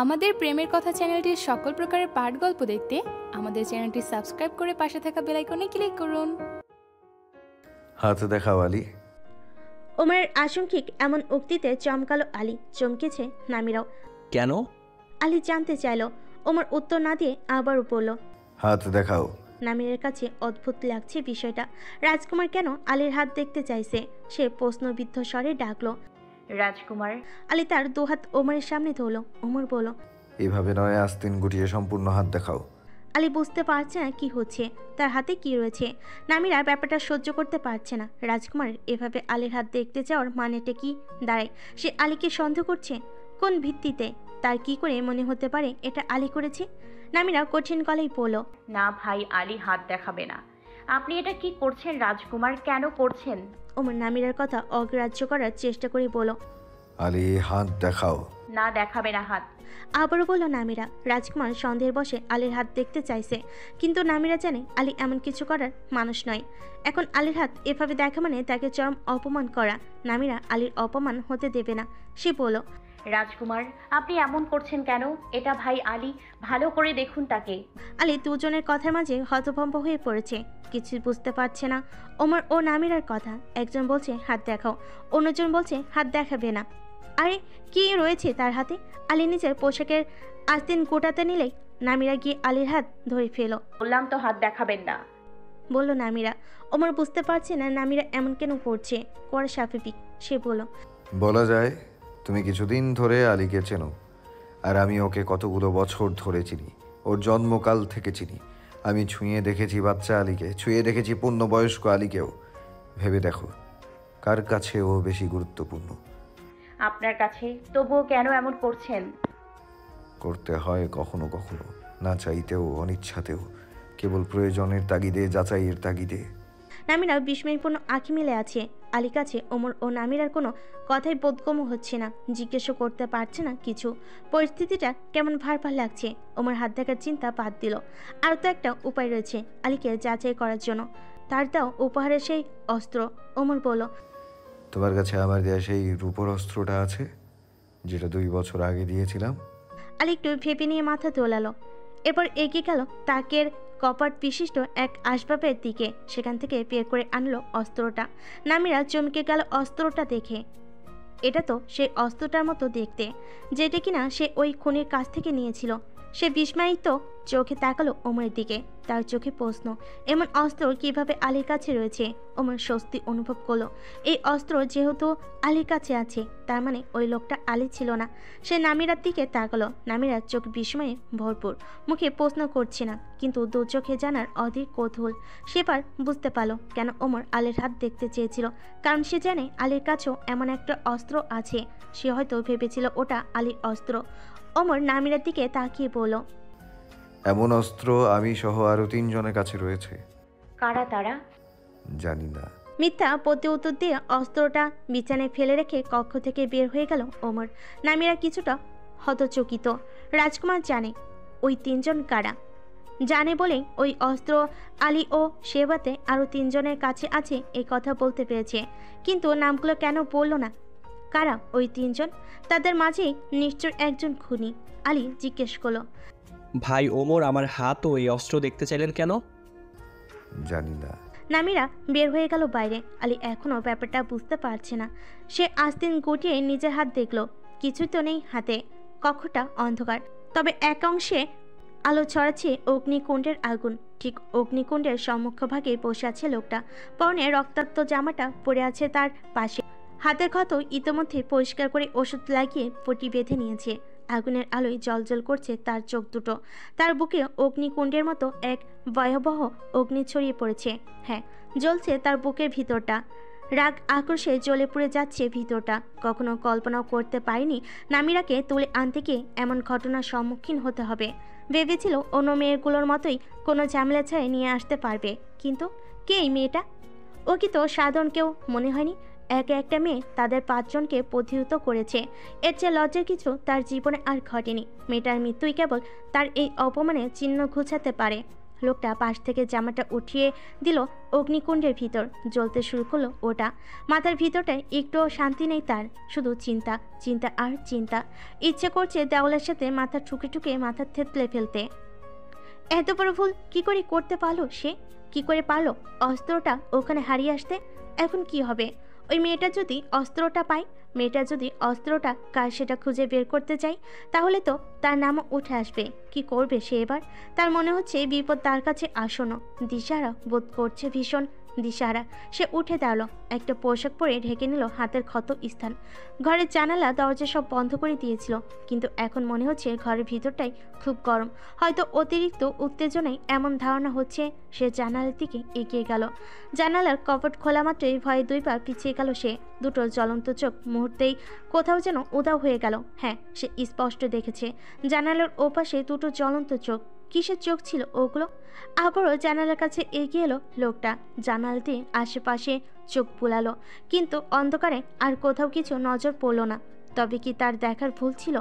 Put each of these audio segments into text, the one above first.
আমাদের প্রেমের কথা চ্যানেলটির সকল প্রকারের পাঠ গল্প দেখতে আমাদের চ্যানেলটি সাবস্ক্রাইব করে পাশে থাকা বেল আইকনে ক্লিক করুন। হাত দেখাও আলী। ওমরের আশঙ্কিক এমন উক্তিতে চমকালো আলী, চমকেছে নামিরাও। কেন? আলী জানতে চাইল। ওমর উত্তর না দিয়ে আবারও বলল, হাত দেখাও। নামিরের কাছে অদ্ভুত লাগছে বিষয়টা। রাজকুমার কেন আলীর হাত দেখতে চাইছে? সে প্রশ্নবিদ্ধ স্বরে ডাকলো, রাজকুমার। আলী তার দুহাত ওমরের সামনে ধরল। ওমর বলল, এভাবে নয়, আস্তিন গুটিয়ে সম্পূর্ণ হাত দেখাও। আলী বুঝতে পারছে না কি হচ্ছে, তার হাতে কি রয়েছে। নামিরা ব্যাপারটা সহ্য করতে পারছে না। রাজকুমারের এভাবে আলীর হাত দেখতে যাওয়ার মানেটা কি দাঁড়ায়? সে আলীকে সন্দেহ করছে কোন ভিত্তিতে? তার কি করে মনে হতে পারে এটা আলী করেছে? নামিরা কঠিন গলায় বলল, না ভাই, আলী হাত দেখাবে না। আপনি এটা কি করছেন রাজকুমার? কেন করছেন? ওমর নামিরার কথা অগ্রাহ্য করার চেষ্টা করে বলল, আলী হাত দেখাও। না, দেখাবে না হাত। আবারও বলল নামিরা। রাজকুমার সন্দেহের বশে আলীর হাত দেখতে চাইছে, কিন্তু নামিরা জানে আলী এমন কিছু করার মানুষ নয়। এখন আলীর হাত এভাবে দেখা মানে তাকে চরম অপমান করা। নামিরা আলীর অপমান হতে দেবে না। সে বলল, রাজকুমার, আপনি এমন করছেন কেন? এটা ভাই আলী, ভালো করে দেখুন তাকে। আলী দুজনের কথার মাঝে হতভম্ব হয়ে পড়েছে, কিছু বুঝতে পারছে না। ওমর ও নামিরার কথা, একজন বলছে হাত দেখাও, অন্যজন বলছে হাত দেখাবে না। আরে কি রয়েছে তার হাতে? আলী নিজের পোশাকের আস্তিন গোটাতে নিলেই নামিরা গিয়ে আলীর হাত ধরে ফেলো। বললাম তো হাত দেখাবেন না, বলল নামিরা। ওমর বুঝতে পারছে না নামিরা এমন কেন করছে, করা স্বাভাবিক। সে বলল, বলা যায় তুমি কিছুদিন ধরে আলীকে চেনো, আর আমি ওকে কতগুলো বছর ধরে চিনি। ওর জন্মকাল থেকে চিনি। আমি ছুঁয়ে দেখেছি বাচ্চা আলীকে, ছুঁয়ে দেখেছি পূর্ণবয়স্ক আলীকেও। ভেবে দেখো কার কাছে ও বেশি গুরুত্বপূর্ণ? আপনার কাছে। তবুও কেন এমন করছেন? করতে হয় কখনো কখনো, না চাইতেও, অনিচ্ছাতেও, কেবল প্রয়োজনের তাগিদে, যাচাইয়ের তাগিদে। নামিরা বিস্ময়পূর্ণ আঁখি মেলে আছে আলী কাছে। ওমর ও নামিরার কোনো কথাই বোধগম্য হচ্ছে না, জিজ্ঞেসও করতে পারছে না কিছু। পরিস্থিতিটা কেমন ভার লাগছে। ওমর হাত দেখার চিন্তা বাদ দিল। আর তো একটা উপায় রয়েছে আলীকে যাচাই করার জন্য, তার দাও উপহারের সেই অস্ত্র। ওমর বলল, তোমার কাছে আমার দেয়া সেই রূপোর অস্ত্রটা আছে, যেটা 2 বছর আগে দিয়েছিলাম? আলী একটু ভেবে নিয়ে মাথা দোলালো। এরপর এগিয়ে গেল তাকের কপাট বিশিষ্ট এক আসবাবের দিকে। সেখান থেকে বের করে আনলো অস্ত্রটা। নামিরা চমকে গেল অস্ত্রটা দেখে। এটা তো সেই অস্ত্রটার মতো দেখতে, যেটা কিনা সে ওই খুনির কাছ থেকে নিয়েছিল। সে বিস্ময়িত চোখে তাকালো ওমরের দিকে। তার চোখে প্রশ্ন, এমন অস্ত্র কিভাবে আলীর কাছে রয়েছে? ওমর স্বস্তি অনুভব করলো। এই অস্ত্র যেহেতু আলীর কাছে আছে, তার মানে ওই লোকটা আলী ছিল না। সে নামিরার দিকে তাকালো। নামিরার চোখ বিস্ময়ে ভরপুর, মুখে প্রশ্ন করছে না, কিন্তু দু চোখে জানার অধীর কৌতূহল। সেবার বুঝতে পারলো কেন ওমর আলীর হাত দেখতে চেয়েছিল। কারণ সে জানে আলীর কাছেও এমন একটা অস্ত্র আছে। সে হয়তো ভেবেছিল ওটা আলীর অস্ত্র। ওমর নামিরার দিকে তাকিয়ে বলল, এমন অস্ত্র আমি সহ আরো 3 জনের কাছে রয়েছে। কারা তারা? জানি না। মিথ্যা প্রতি উত্তর দিয়ে অস্ত্রটা বিছানায় ফেলে রেখে কক্ষ থেকে বের হয়ে গেল ওমর। নামিরা কিছুটা হতচকিত। রাজকুমার জানে ওই 3 জন কারা। জানে বলেই ওই অস্ত্র আলী ও শেবাতে আরও 3 জনের কাছে আছে এই কথা বলতে পেরেছে। কিন্তু নামগুলো কেন বলল না? কারা ওই 3 জন? তাদের মাঝেই নিশ্চয় একজন খুনি। আলী জিজ্ঞেস করলো, ভাই ওমর আমার হাত ও এই অস্ত্র দেখতে চাইলেন কেন? জানি না। নামিরা বের হয়ে গেল বাইরে। আলী এখনও ব্যাপারটা বুঝতে পারছে না। সে আস্তিন গুটিয়ে নিজের হাত দেখলো, কিছুই তো নেই হাতে। কক্ষটা অন্ধকার, তবে এক অংশে আলো ছড়াচ্ছে অগ্নিকুণ্ডের আগুন। ঠিক অগ্নিকুণ্ডের সম্মুখভাগে বসে আছে লোকটা। পরনে রক্তাক্ত জামাটা পরে আছে তার পাশে। হাতের ক্ষত ইতোমধ্যে পরিষ্কার করে ওষুধ লাগিয়ে পটি বেঁধে নিয়েছে। আগুনের আলোয় জ্বলজ্বল করছে তার চোখ দুটো। তার বুকে অগ্নিকুণ্ডের মতো এক ভয়াবহ অগ্নি ছড়িয়ে পড়েছে। হ্যাঁ, জ্বলছে তার বুকের ভিতরটা। রাগ আক্রোশে জ্বলে পুড়ে যাচ্ছে ভিতরটা। কখনো কল্পনাও করতে পারেনি নামিরাকে তুলে আনতে গিয়ে এমন ঘটনার সম্মুখীন হতে হবে। ভেবেছিল অন্য মেয়েগুলোর মতোই কোনো ঝামেলা ছাড়াই নিয়ে আসতে পারবে। কিন্তু কে এই মেয়েটা? ও কি তো সাধারণ কেউ মনে হয়নি। একে একটা মেয়ে তাদের 5 জনকে প্রতিহত করেছে। এর চেয়ে লজ্জার কিছু তার জীবনে আর ঘটেনি। মেয়েটার মৃত্যুই কেবল তার এই অপমানের চিহ্ন ঘুচাতে পারে। লোকটা পাশ থেকে জামাটা উঠিয়ে দিল অগ্নিকুণ্ডের ভিতর। জ্বলতে শুরু করলো ওটা। মাথার ভিতরটায় একটুও শান্তি নেই তার, শুধু চিন্তা, চিন্তা আর চিন্তা। ইচ্ছে করছে দেওয়ালের সাথে মাথা ঠুকে ঠুকে মাথা থেতলে ফেলতে। এত বড় ভুল কি করে করতে পারলো সে? কি করে পারলো অস্ত্রটা ওখানে হারিয়ে আসতে? এখন কি হবে? ওই মেয়েটা যদি অস্ত্রটা পায়, মেয়েটা যদি অস্ত্রটা কার সেটা খুঁজে বের করতে চাই, তাহলে তো তার নামও উঠে আসবে। কি করবে সে এবার? তার মনে হচ্ছে বিপদ তার কাছে আসন্ন। দিশাহারা বোধ করছে, ভীষণ দিশাহারা। সে উঠে দাঁড়ালো, একটা পোশাক পরে ঢেকে নিল হাতের ক্ষত স্থান। ঘরের জানালা দরজা সব বন্ধ করে দিয়েছিল, কিন্তু এখন মনে হচ্ছে ঘরের ভিতরটাই খুব গরম। হয়তো অতিরিক্ত উত্তেজনায় এমন ধারণা হচ্ছে। সে জানালার দিকে এগিয়ে গেল। জানালার কপট খোলা মাত্রই ভয়ে 2 পা পিছিয়ে গেল সে। দুটো জ্বলন্ত চোখ মুহূর্তেই কোথাও যেন উধাও হয়ে গেল। হ্যাঁ, সে স্পষ্ট দেখেছে জানালার ওপাশে দুটো জ্বলন্ত চোখ। কিসের চোখ ছিল ওগুলো? আবারও জানালার কাছে এগিয়ে এলো লোকটা। জানালা দিয়ে আশেপাশে চোখ বুলালো, কিন্তু অন্ধকারে আর কোথাও কিছু নজর পড়ল না। তবে কি তার দেখার ভুল ছিল?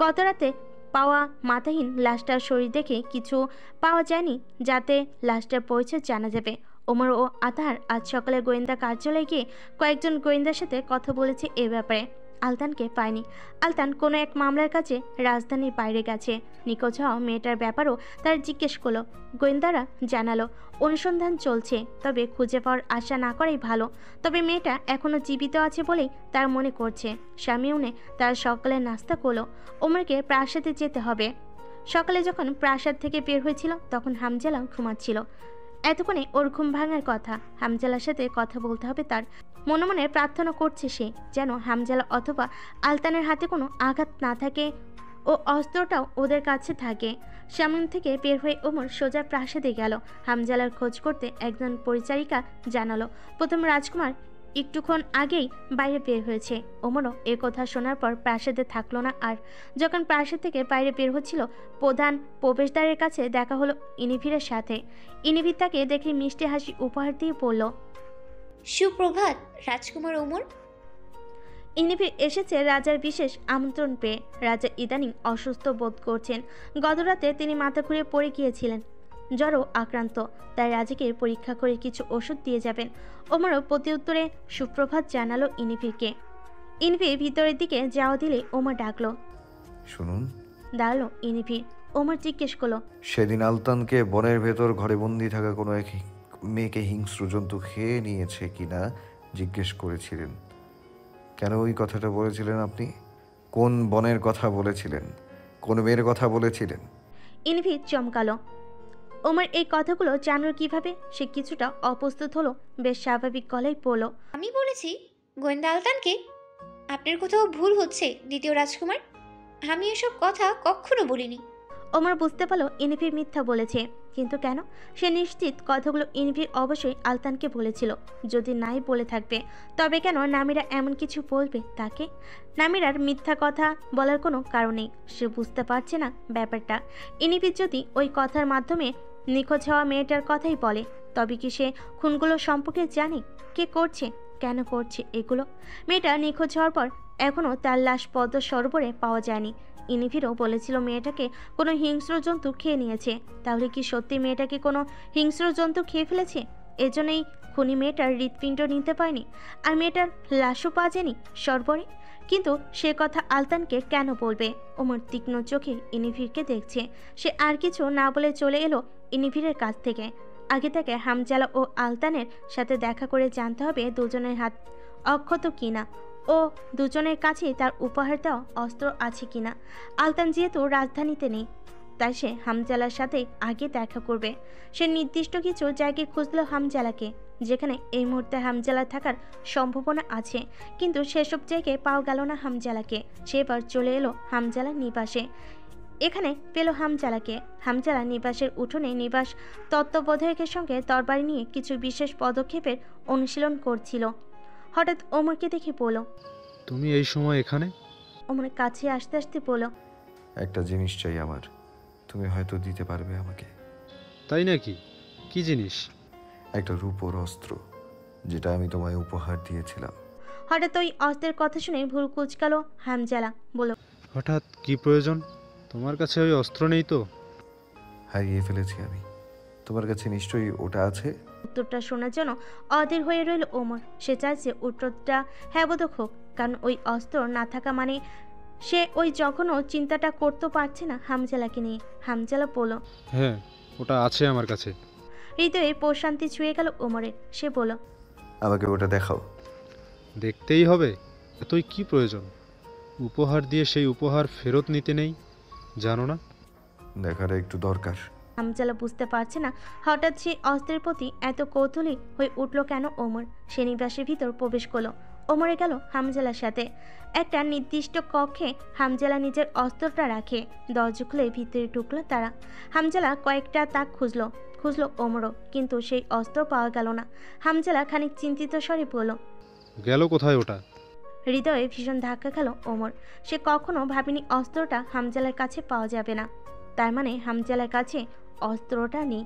গতরাতে পাওয়া মাথাহীন লাশটার শরীর দেখে কিছু পাওয়া যায়নি যাতে লাশটার পরিচয় জানা যাবে। ওমর ও আতাহার আজ সকালে গোয়েন্দা কার্যালয়ে গিয়ে কয়েকজন গোয়েন্দার সাথে কথা বলেছে এ ব্যাপারে। আলতানকে পায়নি। আলতান কোনো এক মামলার কাছে রাজধানীর বাইরে গেছে। নিখোঁজ হওয়া মেয়েটার ব্যাপারও তার জিজ্ঞেস করলো। গোয়েন্দারা জানালো অনুসন্ধান চলছে, তবে খুঁজে পাওয়ার আশা না করাই ভালো। তবে মেয়েটা এখনও জীবিত আছে বলেই তার মনে করছে। স্বামী উনি তার সকালে নাস্তা করলো। ওমরকে প্রাসাদে যেতে হবে। সকালে যখন প্রাসাদ থেকে বের হয়েছিল তখন হামজালা ঘুমাচ্ছিল। এতক্ষণে ওর ঘুম ভাঙার কথা। হামজালার সাথে কথা বলতে হবে তার। মনে মনে প্রার্থনা করছে সে যেন হামজালা অথবা আলতানের হাতে কোনো আঘাত না থাকে ও অস্ত্রটাও ওদের কাছে থাকে। সামনে থেকে বের হয়ে ওমর সোজা প্রাসাদে গেল। হামজালার খোঁজ করতে একজন পরিচারিকা জানালো প্রথম রাজকুমার একটুক্ষণ আগেই বাইরে বের হয়েছে। ওমরও এ কথা শোনার পর প্রাসাদে থাকলো না আর। যখন প্রাসাদ থেকে বাইরে বের হচ্ছিল প্রধান প্রবেশদ্বারের কাছে দেখা হলো ইনিফিরের সাথে। ইনিফির তাকে দেখে মিষ্টি হাসি উপহার দিয়ে পড়ল, সুপ্রভাত রাজকুমার ওমর। ইনিফির এসেছে রাজার বিশেষ আমন্ত্রণ পেয়ে। রাজা ইদানিং অসুস্থ বোধ করছেন। গতরাতে তিনি মাথা ঘুরে পড়ে গিয়েছিলেন, জ্বরও আক্রান্ত। তাই রাজাকে পরীক্ষা করে কিছু ওষুধ দিয়ে যাবেন। ওমরও প্রতি উত্তরে সুপ্রভাত জানালো ইনিফিরকে। ইনিফির ভিতরের দিকে যাওয়া দিলে ওমর ডাকলো। শুনুন। দাঁড়ালো ইনিফির। ওমর জিজ্ঞেস করলো, সেদিন আলতানকে বনের ভেতর ঘরে বন্দি থাকা কোনো এক মেয়েকে হিংস্র জন্তু খেয়ে নিয়েছে কিনা জিজ্ঞেস করেছিলেন। কেন ওই কথাটা বলেছিলেন আপনি? কোন বনের কথা বলেছিলেন? কোন মেয়ের কথা বলেছিলেন? ইনিফির চমকালো। ওমর এই কথাগুলো জানলো কিভাবে? সে কিছুটা অপ্রস্তুত হলো। বেশ স্বাভাবিক গলায় পড়ল, আমি বলেছি গোয়েন্দা আলতানকে। আপনার কোথাও ভুল হচ্ছে দ্বিতীয় রাজকুমার। আমি এসব কথা কখনো বলিনি। ওমর বুঝতে পারলো ইনিফির মিথ্যা বলেছে, কিন্তু কেন? সে নিশ্চিত কথাগুলো ইনিফির অবশ্যই আলতানকে বলেছিল। যদি নাই বলে থাকবে তবে কেন নামিরা এমন কিছু বলবে তাকে? নামিরার মিথ্যা কথা বলার কোনো কারণ নেই। সে বুঝতে পারছে না ব্যাপারটা। ইনিফির যদি ওই কথার মাধ্যমে নিখোঁজ হওয়া মেয়েটার কথাই বলে, তবে কি সে খুনগুলো সম্পর্কে জানে? কে করছে, কেন করছে এগুলো? মেয়েটা নিখোঁজ হওয়ার পর এখনও তার লাশ পদ্ম সরোবরে পাওয়া যায়নি। ইনিফিরও বলেছিল মেয়েটাকে কোনো হিংস্র জন্তু খেয়ে নিয়েছে। তাহলে কি সত্যি মেয়েটাকে কোনো হিংস্র জন্তু খেয়ে ফেলেছে? এজন্যই খুনি মেয়েটার হৃৎপিণ্ড নিতে পারেনি, আর মেয়েটার লাশও পাওয়া যায়নি সরোবরে। কিন্তু সে কথা আলতানকে কেন বলবে? ওমর তীক্ষ্ণ চোখে ইনিফিরকে দেখছে। সে আর কিছু না বলে চলে এলো ইনিফিরের কাছ থেকে। আগে থেকে হামজালা ও আলতানের সাথে দেখা করে জানতে হবে দুজনের হাত অক্ষত কিনা ও দুজনের কাছেই তার উপহার দেওয়া অস্ত্র আছে কিনা। আলতান যেহেতু রাজধানীতে নেই, তাই সে হামজালার সাথে আগে দেখা করবে। সে নির্দিষ্ট কিছু জায়গায় খুঁজল হামজালাকে, যেখানে এই মুহূর্তে হামজালা থাকার সম্ভাবনা আছে। কিন্তু সেসব জায়গায় পাওয়া গেল না হামজালাকে। সে এবার চলে এলো হামজালার নিবাসে। এখানে পেল হামজালাকে। হামজালা নিবাসের উঠোনে নিবাস তত্ত্বাবধায়কের সঙ্গে তরবারি নিয়ে কিছু বিশেষ পদক্ষেপের অনুশীলন করছিল। হঠাৎ ওমরকে দেখে বলল, তুমি এই সময় এখানে? ওমরের কাছে আসতে আসতে বলল, একটা জিনিস চাই আমার, তুমি হয়তো দিতে পারবে আমাকে। তাই নাকি? কি জিনিস? একটা রূপোর অস্ত্র, যেটা আমি তোমায় উপহার দিয়েছিলাম। হঠাৎ ওই অস্ত্রের কথা শুনে ভুরু কুঁচকালো হামজালা। বলল, হঠাৎ কি প্রয়োজন? তোমার কাছে ওই অস্ত্র নেই তো? হারিয়ে ফেলেছি আমি। তোমার কাছে নিশ্চয়ই ওটা আছে? উত্তরটা শোনার জন্য অধীর হয়ে রইল ওমর। সে চাইছে উত্তরটা হ্যাঁবোধক হোক, কারণ ওই অস্ত্র না থাকা মানে সে ওই যখনও চিন্তাটা করতে পারছে না হামজালাকে নিয়ে। হামজালা বলল, হ্যাঁ, ওটা আছে আমার কাছে। হৃদয়ে প্রশান্তি ছুঁয়ে গেল ওমরের। সে বলল, আমাকে ওটা দেখাও। দেখতেই হবে? এতই কি প্রয়োজন? উপহার দিয়ে সেই উপহার ফেরত নিতে নেই, জানো না? দেখাটা একটু দরকার। হামজালা বুঝতে পারছে না হঠাৎ সেই অস্ত্রের প্রতি এত কৌতূহলী হয়ে উঠল কেন ওমর। সে নিবাসের ভিতর প্রবেশ করলো। ওমরে গেল হামজালার সাথে। একটা নির্দিষ্ট কক্ষে হামজালা নিজের অস্ত্রটা রাখে। দরজা খুলে ভিতরে ঢুকলো তারা। হামজালা কয়েকটা তাক খুঁজলো ওমরও, কিন্তু সেই অস্ত্র পাওয়া গেল না। হামজালা খানিক চিন্তিত স্বরে বলল, গেল কোথায় ওটা? হৃদয়ে ভীষণ ধাক্কা খেল ওমর। সে কখনো ভাবেনি অস্ত্রটা হামজালার কাছে পাওয়া যাবে না। তার মানে হামজালার কাছে অস্ত্রটা নেই।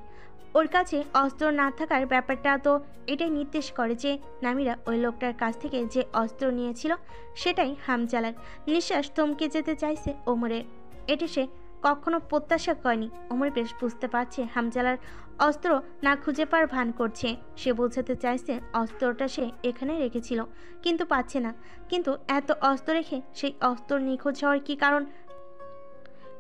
ওর কাছে অস্ত্র না থাকার ব্যাপারটা তো এটাই নির্দেশ করে যে নামিরা ওই লোকটার কাছ থেকে যে অস্ত্র নিয়েছিল সেটাই হামজালার। নিঃশ্বাস থমকে যেতে চাইছে ওমরের। এটা সে কখনো প্রত্যাশা করেনি। ওমর বেশ বুঝতে পারছে হামজালার অস্ত্র না খুঁজে পাওয়ার ভান করছে। সে বোঝাতে চাইছে অস্ত্রটা সে এখানে রেখেছিল, কিন্তু পাচ্ছে না। কিন্তু এত অস্ত্র রেখে সেই অস্ত্র নিখোঁজ হওয়ার কি কারণ?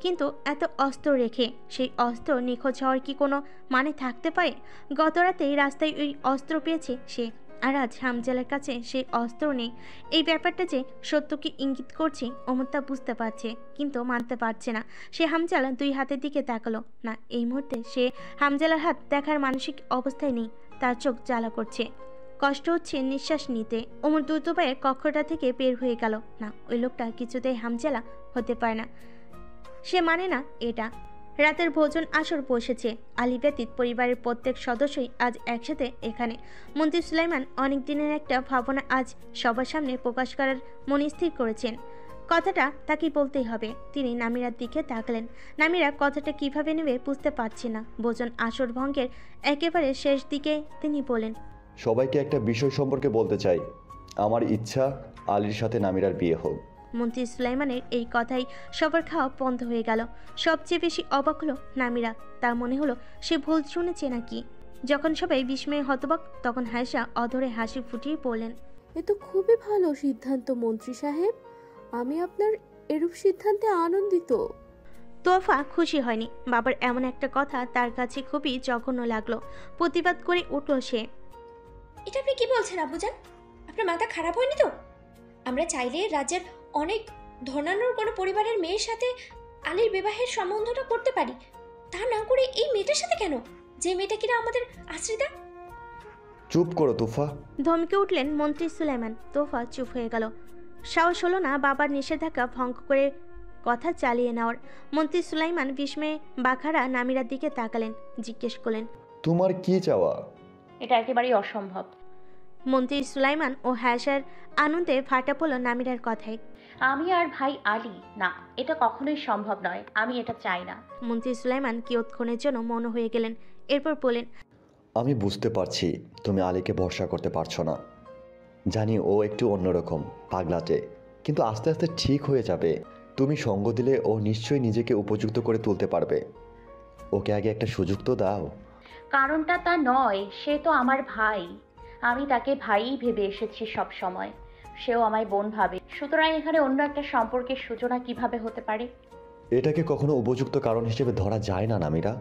কিন্তু এত অস্ত্র রেখে সেই অস্ত্র নিখোঁজ হওয়ার কি কোনো মানে থাকতে পারে? গত রাতেই রাস্তায় ওই অস্ত্র পেয়েছে সে, আর আজ হামজালার কাছে সেই অস্ত্র নেই। এই ব্যাপারটা যে সত্যকে ইঙ্গিত করছে ওমর তা বুঝতে পারছে, কিন্তু মানতে পারছে না। সে হামজালা দুই হাতের দিকে তাকালো না। এই মুহূর্তে সে হামজালার হাত দেখার মানসিক অবস্থায় নেই। তার চোখ জ্বালা করছে, কষ্ট হচ্ছে নিঃশ্বাস নিতে। ওমর দ্রুত পায়ে কক্ষটা থেকে বের হয়ে গেল। না, ওই লোকটা কিছুতেই হামজালা হতে পারে না। সে মানে না এটা। রাতের ভোজন আসর বসেছে। আলী ব্যতীত পরিবারের প্রত্যেক সদস্যই আজ একসাথে এখানে। মন্ত্রী সুলাইমান অনেক দিনের একটা ভাবনা আজ সবার সামনে প্রকাশ করার মনে স্থির করেছেন। কথাটা তাকে বলতেই হবে। তিনি নামিরার দিকে তাকালেন। নামিরা কথাটা কিভাবে নেবে বুঝতে পারছে না। ভোজন আসর ভঙ্গের একেবারে শেষ দিকে তিনি বলেন, সবাইকে একটা বিষয় সম্পর্কে বলতে চাই। আমার ইচ্ছা আলীর সাথে নামিরার বিয়ে হোক। মন্ত্রী সুলাইমানের এই কথাই সবার খাওয়া বন্ধ হয়ে গেল। সবচেয়ে বেশি অবাক হলো নামিরা। তার মনে হলো সে ভুল শুনেছে নাকি। যখন সবাই বিস্ময়ে হতবাক, তখন হায়সা অধরে হাসি ফুটিয়ে পড়লেন, এ তো খুবই ভালো সিদ্ধান্ত মন্ত্রী সাহেব। আমি আপনার এরূপ সিদ্ধান্তে আনন্দিত। তোফা খুশি হয়নি। বাবার এমন একটা কথা তার কাছে খুবই জঘন্য লাগলো। প্রতিবাদ করে উঠল সে, এটা আপনি কি বলছেন আব্বুজান? আপনার মাথা খারাপ হয়নি তো? আমরা চাইলে রাজ্যের অনেক ধনাঢ্য কোনো পরিবারের মেয়ের সাথে আলীর বিবাহের সম্বন্ধটা করতে পারি। তা না করে এই মেয়েটার সাথে কেন, যে মেয়েটা কিনা আমাদের আশ্রিতা? চুপ করো তোফা। ধমকে উঠলেন মন্ত্রী সুলাইমান। তোফা চুপ হয়ে গেল। সাহস হলো না বাবার নিষেধাজ্ঞা ভঙ্গ করে কথা চালিয়ে নেওয়ার। মন্ত্রী সুলাইমান বিস্ময়ে বাখারা নামিরার দিকে তাকালেন। জিজ্ঞেস করলেন, তোমার কি চাওয়া? এটা একেবারেই অসম্ভব। মন্ত্রী সুলাইমান ও হায়সার আনন্দে ফাটা পড়ল নামিরার কথায়। আমি আর ভাই আলী, না, এটা কখনোই সম্ভব নয়। আমি এটা চাই না। মন্ত্রী সুলাইমান কিয়ৎক্ষণের জন্য মৌন হয়ে গেলেন। এরপর বলেন, আমি বুঝতে পারছি তুমি আলীকে ভরসা করতে পারছো না। জানি ও একটু অন্যরকম, পাগলাটে, কিন্তু আস্তে আস্তে ঠিক হয়ে যাবে। তুমি সঙ্গ দিলে ও নিশ্চয়ই নিজেকে উপযুক্ত করে তুলতে পারবে। ওকে আগে একটা সুযোগ তো দাও। কারণটা তা নয়, সে তো আমার ভাই। আমি তাকে ভাইই ভেবে এসেছি সব সময়। সেও আমায় বোন ভাবে। সুতরাং এখানে অন্য একটা সম্পর্কের সূচনা কিভাবে হতে পারে? এটাকে কখনো উপযুক্ত কারণ হিসেবে ধরা যায় না নামিরা।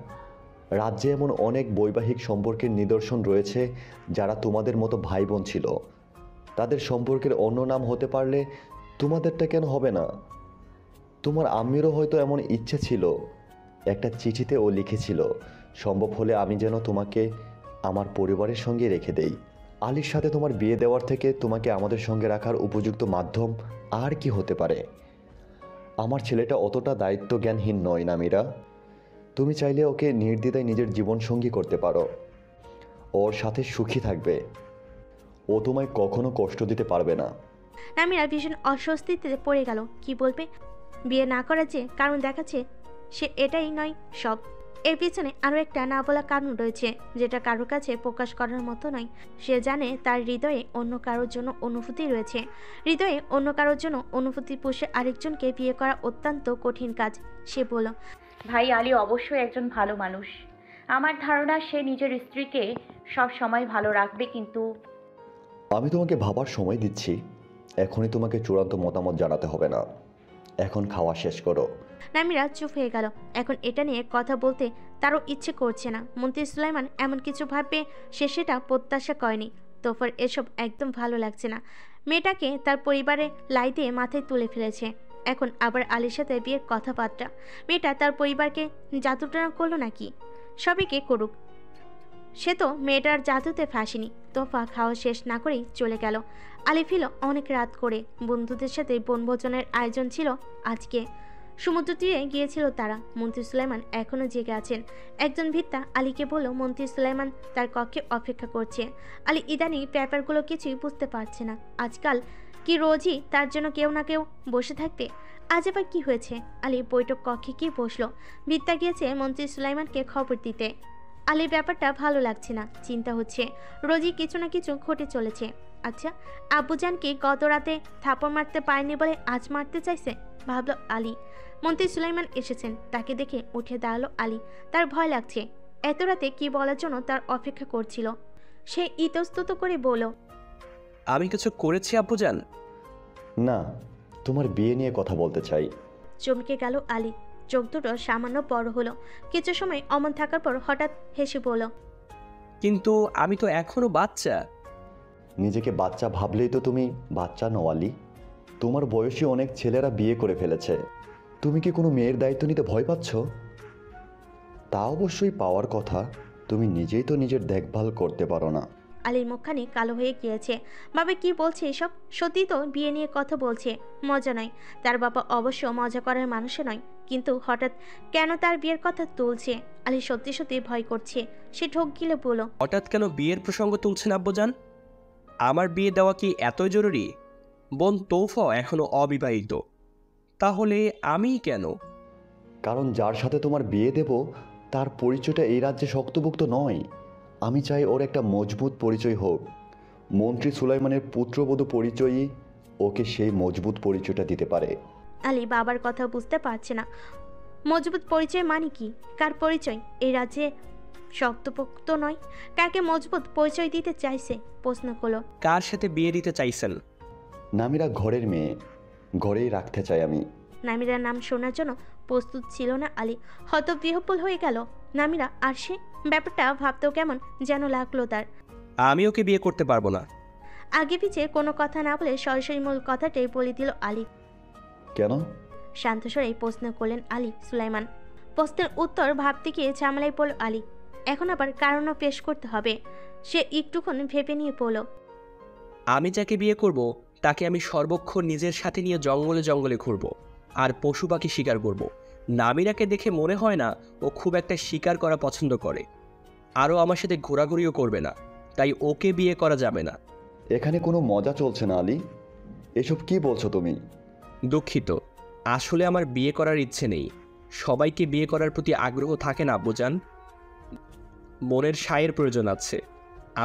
রাজ্যে এমন অনেক বৈবাহিক সম্পর্কের নিদর্শন রয়েছে যারা তোমাদের মতো ভাই বোন ছিল। তাদের সম্পর্কের অন্য নাম হতে পারলে তোমাদেরটা কেন হবে না? তোমার আম্মিরও হয়তো এমন ইচ্ছে ছিল। একটা চিঠিতে ও লিখেছিল, সম্ভব হলে আমি যেন তোমাকে আমার পরিবারের সঙ্গে রেখে দেই। আলীর সাথে তোমার বিয়ে দেওয়ার থেকে তোমাকে আমাদের সঙ্গে রাখার উপযুক্ত মাধ্যম আর কি হতে পারে? আমার ছেলেটা অতটা দায়িত্ব জ্ঞানহীন নয় নামিরা। তুমি চাইলে ওকে নির্দ্বিধায় নিজের জীবনসঙ্গী করতে পারো। ওর সাথে সুখী থাকবে। ও তোমায় কখনো কষ্ট দিতে পারবে না। নামিরা ভীষণ অস্বস্তিতে পড়ে গেল। কি বলবে? বিয়ে না করার যে কারণ দেখাচ্ছে সে এটাই নয় সব। এর পিছনে আরও একটা না বলা কারণ রয়েছে, যেটা কারোর কাছে প্রকাশ করার মতো নয়। সে জানে তার হৃদয়ে অন্য কারোর জন্য অনুভূতি রয়েছে। হৃদয়ে অন্য কারোর জন্য অনুভূতি পুষে আরেকজনকে বিয়ে করা অত্যন্ত কঠিন কাজ। সে বলল, ভাই আলী অবশ্যই একজন ভালো মানুষ। আমার ধারণা সে নিজের স্ত্রীকে সব সময় ভালো রাখবে, কিন্তু আমি তোমাকে ভাবার সময় দিচ্ছি, এখনই তোমাকে চূড়ান্ত মতামত জানাতে হবে না। এখন খাওয়া শেষ করো। নামিরা চুপ হয়ে গেল। এখন এটা নিয়ে কথা বলতে তারও ইচ্ছে করছে না। মন্ত্রী সুলাইমান এমন কিছু ভাববে সে সেটা প্রত্যাশা করেনি। তোফার এসব একদম ভালো লাগছে না। মেয়েটাকে তার পরিবারে লাই দিয়ে মাথায় তুলে ফেলেছে, এখন আবার আলীর সাথে বিয়ের কথাবার্তা। মেয়েটা তার পরিবারকে জাদুটনা করলো নাকি? সবাইকে করুক, সে তো মেয়েটার জাদুতে ফাঁসেনি। তোফা খাওয়া শেষ না করেই চলে গেল। আলী ফিল অনেক রাত করে। বন্ধুদের সাথে বনভোজনের আয়োজন ছিল আজকে। সমুদ্র তীরে গিয়েছিল তারা। মন্ত্রী সুলাইমান এখনও জেগে আছেন। একজন ভিত্তা আলীকে বলল মন্ত্রী সুলাইমান তার কক্ষে অপেক্ষা করছে। আলী ইদানিং ব্যাপারগুলো কিছুই বুঝতে পারছে না। আজকাল কি রোজই তার জন্য কেউ না কেউ বসে থাকবে? আজ আবার কি হয়েছে? আলী বৈঠক কক্ষে গিয়ে বসলো। ভিত্তা গিয়েছে মন্ত্রী সুলাইমানকে খবর দিতে। আলীর ব্যাপারটা ভালো লাগছে না, চিন্তা হচ্ছে। রোজই কিছু না কিছু ঘটে চলেছে। আচ্ছা, আব্বুজানকে গত রাতে থাপড় মারতে পারেনি বলে আজ মারতে চাইছে, ভাবলো আলী। মন্ত্রী সুলাইমান এসেছেন, তাকে দেখে উঠে দাঁড়ালো আলী। তার ভয় লাগছে। এত রাতে কি বলার জন্য তার অপেক্ষা করছিল। সে ইতস্তত করে বলল, আমি কিছু করেছি আব্বুজান? না, তোমার বিয়ে নিয়ে কথা বলতে চাই। চমকে গেল আলী। চোখ দুটো সামান্য বড় হলো। কিছু সময় অমন থাকার পর হঠাৎ হেসে বলল, কিন্তু আমি তো এখনো বাচ্চা। নিজেকে বাচ্চা ভাবলেই তো তুমি বাচ্চা নও আলী। তোমার বয়সী অনেক ছেলেরা বিয়ে করে ফেলেছে। তুমি কি কোনো মেয়ের দায়িত্ব নিতে ভয় পাচ্ছ? তা অবশ্যই পাওয়ার কথা, তুমি নিজেই তো নিজের দেখভাল করতে পারো না। আলীর মুখখানি কালো হয়ে গিয়েছে। বাবা কি বলছে এসব? সত্যি তো বিয়ে নিয়ে কথা বলছে, মজা নয়। তার বাবা অবশ্য মজা করার মানুষও নয়, কিন্তু হঠাৎ কেন তার বিয়ের কথা তুলছে? আলী সত্যি সত্যি ভয় করছে। সে ঠোক গিলে বলল, হঠাৎ কেন বিয়ের প্রসঙ্গ তুলছেন আব্বুজান? আমার বিয়ে দেওয়া কি এতই জরুরি? বোন তৌফা এখনো অবিবাহিত, তাহলে আমি কেন? কারণ যার সাথে তোমার বিয়ে দেব তার পরিচয়টা এই রাজ্যে শক্তপোক্ত নয়। আমি চাই ওর একটা মজবুত পরিচয় হোক। মন্ত্রী সুলাইমানের পুত্রবধূ পরিচয়ই ওকে সেই মজবুত পরিচয়টা দিতে পারে। আলী বাবার কথা বুঝতে পারছে না। মজবুত পরিচয় মানে কি? কার পরিচয়? এই রাজ্যে শক্তপোক্ত নয়, কাকে মজবুত পরিচয় দিতে চাইছে? প্রশ্ন করলো। কার সাথে বিয়ে দিতে চাইছেন? নামিরা ঘরের মেয়ে, ঘরেই রাখতে চাই আমি। নামিরার নাম শোনার জন্য প্রস্তুত ছিল না আলী। হতবিহ্বল হয়ে গেল। নামিরা আর সে? ব্যাপারটা ভাবতেও কেমন যেন লাগলো তার। আমি ওকে বিয়ে করতে পারবো না। আগে পিছে কোনো কথা না বলে সরাসরি মূল কথাটাই বলে দিল আলী। কেন? শান্ত স্বরে প্রশ্ন করলেন আলী সুলাইমান। প্রশ্নের উত্তর ভাবতে গিয়ে ঝামেলায় পড়ল আলী। এখন আবার কারণও পেশ করতে হবে। সে একটুক্ষণ ভেবে নিয়ে পড়ল, আমি যাকে বিয়ে করব তাকে আমি সর্বক্ষণ নিজের সাথে নিয়ে জঙ্গলে জঙ্গলে ঘুরব আর পশু পাখি শিকার করব। নামিরাকে দেখে মনে হয় না ও খুব একটা শিকার করা পছন্দ করে। আরও আমার সাথে ঘোরাঘুরিও করবে না, তাই ওকে বিয়ে করা যাবে না। এখানে কোনো মজা চলছে না আলী, এসব কি বলছো তুমি? দুঃখিত, আসলে আমার বিয়ে করার ইচ্ছে নেই। সবাইকে বিয়ে করার প্রতি আগ্রহ থাকে না আব্বুজান। মনের সায়ের প্রয়োজন আছে।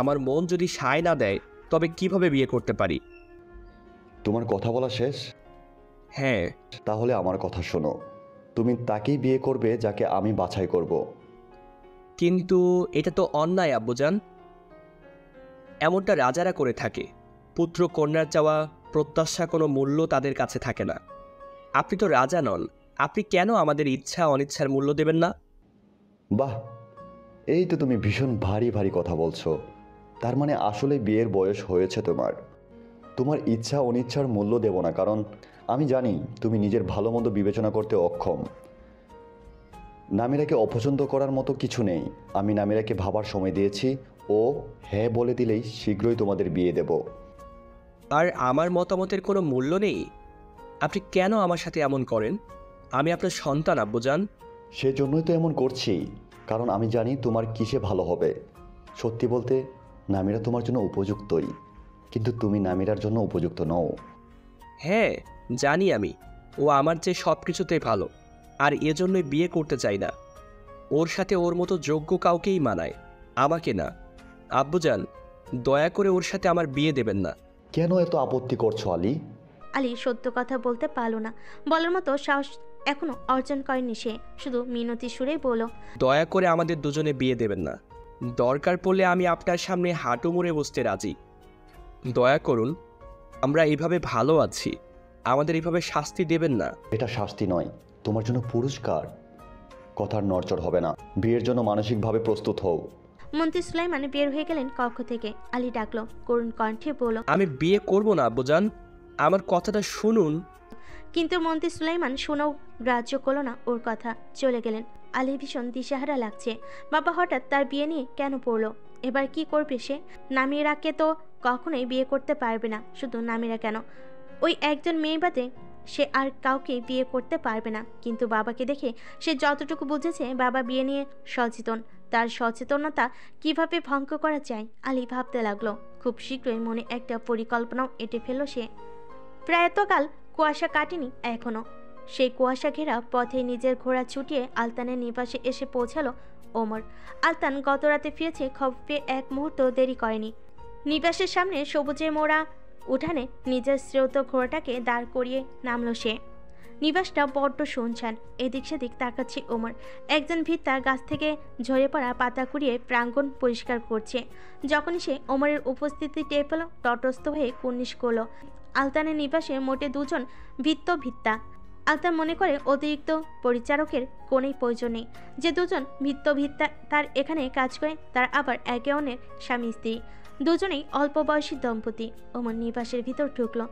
আমার মন যদি সায় না দেয় তবে কিভাবে বিয়ে করতে পারি? তোমার কথা বলা শেষ? হ্যাঁ। তাহলে আমার কথা শোনো, তুমি তাকেই বিয়ে করবে যাকে আমি বাছাই করব। কিন্তু এটা তো অন্যায় আব্বুজান। এমনটা রাজারা করে থাকে। পুত্র কন্যার চাওয়া প্রত্যাশা কোনো মূল্য তাদের কাছে থাকে না। আপনি তো রাজা নন, আপনি কেন আমাদের ইচ্ছা অনিচ্ছার মূল্য দেবেন না? বাহ, এই তো তুমি ভীষণ ভারী ভারী কথা বলছো। তার মানে আসলে বিয়ের বয়স হয়েছে তোমার। তোমার ইচ্ছা অনিচ্ছার মূল্য দেব না, কারণ আমি জানি তুমি নিজের ভালো মন্দ বিবেচনা করতে অক্ষম। নামিরাকে অপছন্দ করার মতো কিছু নেই। আমি নামিরাকে ভাবার সময় দিয়েছি। ও হ্যাঁ বলে দিলেই শীঘ্রই তোমাদের বিয়ে দেব। আর আমার মতামতের কোনো মূল্য নেই? আপনি কেন আমার সাথে এমন করেন? আমি আপনার সন্তান আব্বুজান। সেজন্যই তো এমন করছি, কারণ আমি জানি তোমার কিসে ভালো হবে। সত্যি বলতে নামিরা তোমার জন্য উপযুক্তই, কিন্তু তুমি নামিরার জন্য উপযুক্ত নও। হ্যাঁ জানি আমি, ও আমার চেয়ে সব কিছুতেই ভালো, আর এজন্যই বিয়ে করতে চাই না। ওর সাথে ওর মতো যোগ্য কাউকেই মানায়, আমাকে না। আব্বুজান, দয়া করে ওর সাথে আমার বিয়ে দেবেন না। কেন এত আপত্তি করছো আলী? আলী সত্য কথা বলতে পারল না, বলার মতো সাহস এখনো অর্জন করেনি সে, শুধু মিনতি সুরেই বলল, দয়া করে আমাদের দুজনে বিয়ে দেবেন না। দরকার পড়লে আমি আপনার সামনে হাঁটু মুড়ে বসতে রাজি। দয়া করুন, আমরা এইভাবে ভালো আছি, আমাদের এইভাবে শাস্তি দেবেন না। এটা শাস্তি নয়, তোমার জন্য পুরস্কার। কথার নড়চড় হবে না, বিয়ের জন্য মানসিকভাবে প্রস্তুত হও। মন্ত্রী সুলাইমান বের হয়ে গেলেন কক্ষ থেকে। আলী ডাকলো, করুণ কণ্ঠে বলল, আমি বিয়ে করব না আব্বুজান, আমার কথাটা শুনুন। কিন্তু মন্ত্রী সুলাইমান শোনাও গ্রাহ্য করল না ওর কথা, চলে গেলেন। আলী ভীষণ দিশাহারা লাগছে। বাবা হঠাৎ তার বিয়ে নিয়ে কেন পড়লো? এবার কি করবে সে? নামিরাকে তো কখনোই বিয়ে করতে পারবে না। শুধু নামিরা কেন, ওই একজন মেয়ে বাদে সে আর কাউকে বিয়ে করতে পারবে না। কিন্তু বাবাকে দেখে সে যতটুকু বুঝেছে বাবা বিয়ে নিয়ে সচেতন। তার সচেতনতা কিভাবে ভঙ্গ করা যায় আলী ভাবতে লাগলো। খুব শীঘ্রই মনে একটা পরিকল্পনাও এঁটে ফেলল সে। প্রায়তকাল কুয়াশা কাটেনি এখনো। সেই কুয়াশা ঘেরা পথে নিজের ঘোড়া ছুটিয়ে আলতানের নিবাসে এসে পৌঁছালো ওমর। আলতান গত রাতে ফিরেছে, খবর পেয়ে এক মুহূর্ত দেরি করেনি। নিবাসের সামনে সবুজে মোড়া উঠানে নিজের শ্রেয়ত ঘোড়াটাকে দাঁড় করিয়ে নামলো সে। নিবাসটা বড্ড শুনছান। এদিক সেদিক তাকাচ্ছে ওমর। একজন ভিত্তা গাছ থেকে ঝরে পড়া পাতা কুড়িয়ে প্রাঙ্গণ পরিষ্কার করছে। যখনই সে ওমরের উপস্থিতি টের পেল, তটস্থ হয়ে কুর্নিশ করল। আলতানের নিবাসে মোটে দুজন ভিত্তা। আলতান মনে করে অতিরিক্ত পরিচারকের কোনোই প্রয়োজন নেই। যে দুজন ভিত্তা তার এখানে কাজ করে তার আবার একে অন্যের স্বামী স্ত্রী, দুজনেই অল্প বয়সী দম্পতি। ওমর নিবাসের ভিতর ঢুকলো।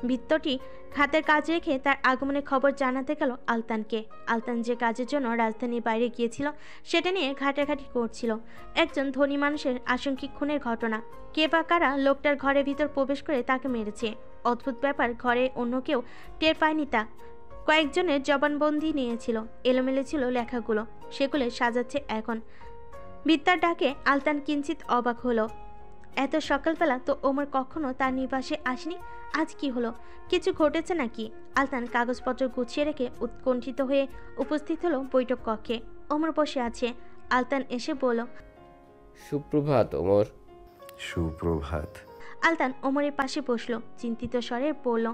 ভিত্তটি হাতের কাজ রেখে তার আগমনের খবর জানাতে গেল আলতানকে। আলতান যে কাজের জন্য রাজধানীর বাইরে গিয়েছিল সেটা নিয়ে ঘাটাঘাটি করছিল। একজন ধনী মানুষের আংশিক খুনের ঘটনা। কে বা কারা লোকটার ঘরের ভিতর প্রবেশ করে তাকে মেরেছে। অদ্ভুত ব্যাপার, ঘরে অন্য কেউ টের পায়নি তা। কয়েকজনের জবানবন্দি নিয়েছিল, এলোমেলো ছিল লেখাগুলো, সেগুলো সাজাচ্ছে এখন। ভিত্তার ডাকে আলতান কিঞ্চিত অবাক হলো। এত সকালবেলা তো ওমর কখনো তার নিবাসে আসেনি, আজ কি হলো? কিছু ঘটেছে নাকি? আলতান কাগজপত্র গুছিয়ে রেখে উৎকণ্ঠিত হয়ে উপস্থিত হলো বৈঠক কক্ষে। ওমর বসে আছে। আলতান এসে বলল, সুপ্রভাত ওমর। সুপ্রভাত। আলতান ওমরের পাশে বসলো, চিন্তিত স্বরে বলল,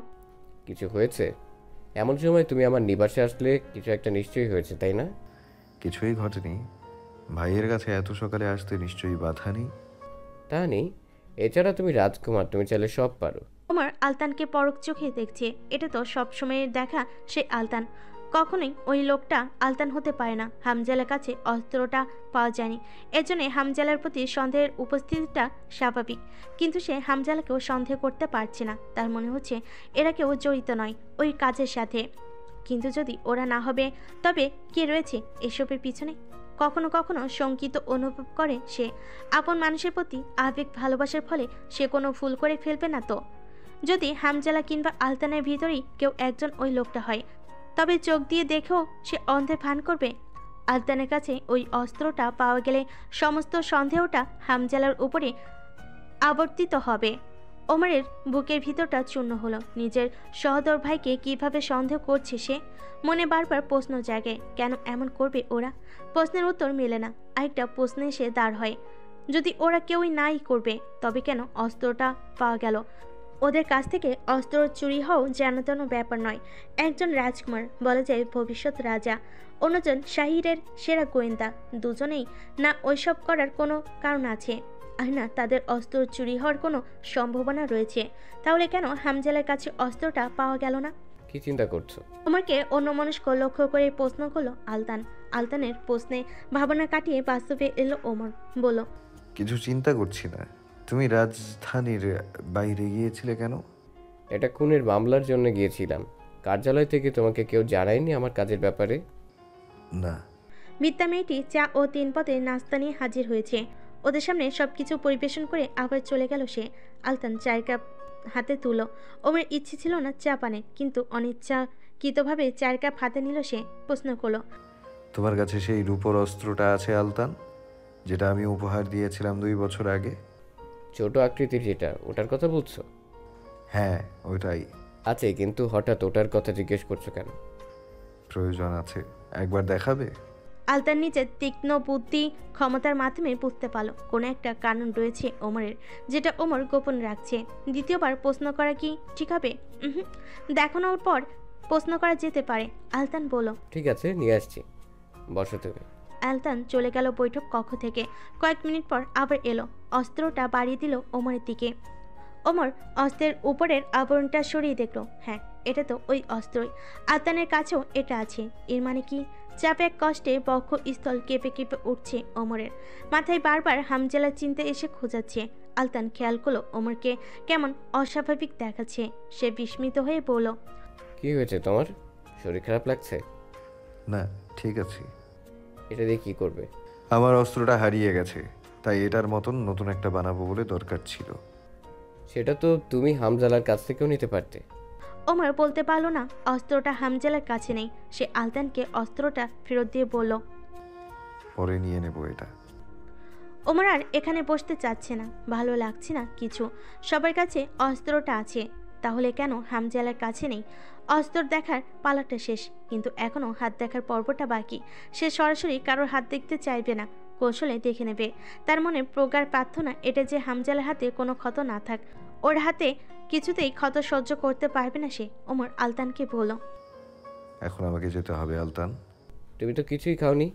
কিছু হয়েছে? এমন সময় তুমি আমার নিবাসে আসলে কিছু একটা নিশ্চয়ই হয়েছে, তাই না? কিছুই ঘটেনি। ভাইয়ের কাছে এত সকালে আসতে নিশ্চয়ই বাধা নেই। তা নেই, এছাড়া তুমি রাজকুমার, তুমি চাইলে সব পারো। ওমর আলতানকে পরখ চোখে দেখছে। এটা তো সবসময়ের দেখা সে আলতান। কখনোই ওই লোকটা আলতান হতে পারে না। হামজালার কাছে অস্ত্রটা পাওয়া যায়নি, এজন্য হামজালার প্রতি সন্দেহের উপস্থিতিটা স্বাভাবিক। কিন্তু সে হামজালাকেও সন্দেহ করতে পারছে না। তার মনে হচ্ছে এরা কেউ জড়িত নয় ওই কাজের সাথে। কিন্তু যদি ওরা না হবে, তবে কে রয়েছে এসবের পিছনে? কখনো কখনো শঙ্কিত অনুভব করে সে। আপন মানুষের প্রতি আবেগ ভালোবাসার ফলে সে কোনো ভুল করে ফেলবে না তো? যদি হামজালা কিংবা আলতানের ভিতরেই কেউ একজন ওই লোকটা হয়, তবে চোখ দিয়ে দেখেও সে অন্ধে ভান করবে। আলতানের কাছে ওই অস্ত্রটা পাওয়া গেলে সমস্ত সন্দেহটা হামজালার উপরে আবর্তিত হবে। ওমরের বুকের ভিতরটা চূর্ণ হলো। নিজের সহদর ভাইকে কিভাবে সন্দেহ করছে সে? মনে বারবার প্রশ্ন জাগে, কেন এমন করবে ওরা? প্রশ্নের উত্তর মেলে না। আরেকটা প্রশ্নে সে দাঁড় হয়, যদি ওরা কেউই নাই করবে, তবে কেন অস্ত্রটা পাওয়া গেল? ওদের কাছ থেকে অস্ত্র চুরি হও যেন তেন ব্যাপার নয়। একজন রাজকুমার, বলা যায় ভবিষ্যৎ রাজা, অন্যজন শাহিরের সেরা গোয়েন্দা, দুজনেই না ওইসব করার কোনো কারণ আছে, আর না তাদের অস্ত্র চুরি হওয়ার কোনো সম্ভাবনা রয়েছে। তাহলে কেন হামজালার কাছে অস্ত্রটা পাওয়া গেল না? কি চিন্তা করছো? ওমরকে অন্যমনস্ক লক্ষ্য করে প্রশ্ন করলো আলতান। আলতানের প্রশ্নে ভাবনা কাটিয়ে বাস্তবে এলো ওমর। বলল, কিছু চিন্তা করছি না। তুমি রাজধানীর বাইরে গিয়েছিলে কেন? এটা খুনের মামলার জন্য গিয়েছিলাম। কার্যালয় থেকে তোমাকে কেউ জানায়নি আমার কাজের ব্যাপারে? না। মিথ্যা মেয়েটি চা ও 3 পদে নাস্তা নিয়ে হাজির হয়েছে। ওদের সামনে সবকিছু পরিবেশন করে আবার চলে গেল সে। আলতান চায়ের কাপ হাতে তুলো। ওমর ইচ্ছে ছিল না চা পানে, কিন্তু অনিচ্ছাকৃতভাবে চায়ের কাপ হাতে নিল সে। প্রশ্ন করলো, তোমার কাছে সেই রূপোর অস্ত্রটা আছে আলতান, যেটা আমি উপহার দিয়েছিলাম 2 বছর আগে? ছোট আকৃতির যেটা, ওটার কথা বলছো? হ্যাঁ, ওইটাই। আছে, কিন্তু হঠাৎ ওটার কথা জিজ্ঞেস করছো কেন? প্রয়োজন আছে। একবার দেখাবে? আলতান নিজের তীক্ষ্ণ বুদ্ধি ক্ষমতার মাধ্যমে বুঝতে পারল কোনো একটা কারণ রয়েছে ওমরের, যেটা ওমর গোপন রাখছে। দ্বিতীয়বার প্রশ্ন করা কি ঠিক হবে? দেখানোর পর প্রশ্ন করা যেতে পারে। আলতান বলল, ঠিক আছে, নিয়ে আসছি, বসো তুমি। আলতান চলে গেল বৈঠক কক্ষ থেকে। কয়েক মিনিট পর আবার এলো, অস্ত্রটা বাড়িয়ে দিল ওমরের দিকে। ওমর অস্ত্রের উপরের আবরণটা সরিয়ে দেখলো, হ্যাঁ এটা তো ওই অস্ত্রই। আলতানের কাছেও এটা আছে। এর মানে কি? চাপে এক কষ্টে বক্ষ স্থল কেঁপে কেঁপে উঠছে ওমরের। মাথায় বারবার হামজালার চিন্তা এসে খোঁজাচ্ছে। আলতান খেয়াল করলো ওমরকে কেমন অস্বাভাবিক দেখাচ্ছে। সে বিস্মিত হয়ে বলল, কি হয়েছে তোমার? শরীর খারাপ লাগছে? না, ঠিক আছে। এটা দিয়ে কি করবে? আমার অস্ত্রটা হারিয়ে গেছে, তাই এটার মতন নতুন একটা বানাবো বলে দরকার ছিল। সেটা তো তুমি হামজালার কাছ থেকেও নিতে পারতে। ওমর বলতে পারলো না অস্ত্রটা হামজালার কাছে নেই। সে আলতানকে অস্ত্রটা ফেরত দিয়ে বলল, পরে নিয়ে নেব এটা। ওমর আর এখানে বসতে চাচ্ছে না, ভালো লাগছে না কিছু। সবার কাছে অস্ত্রটা আছে, তাহলে কেন হামজালার কাছে নেই? অস্ত্র দেখার পালাটা শেষ, কিন্তু এখনও হাত দেখার পর্বটা বাকি। সে সরাসরি কারোর হাত দেখতে চাইবে না, কৌশলে দেখে নেবে। তার মনে প্রগাঢ় প্রার্থনা এটা যে হামজালার হাতে কোনো ক্ষত না থাক। ওর হাতে কিছুতেই ক্ষত সহ্য করতে পারবে না সে। ওমর আলতানকে বলল, এখন আমাকে যেতে হবে আলতান। তুমি তো কিছুই খাওনি।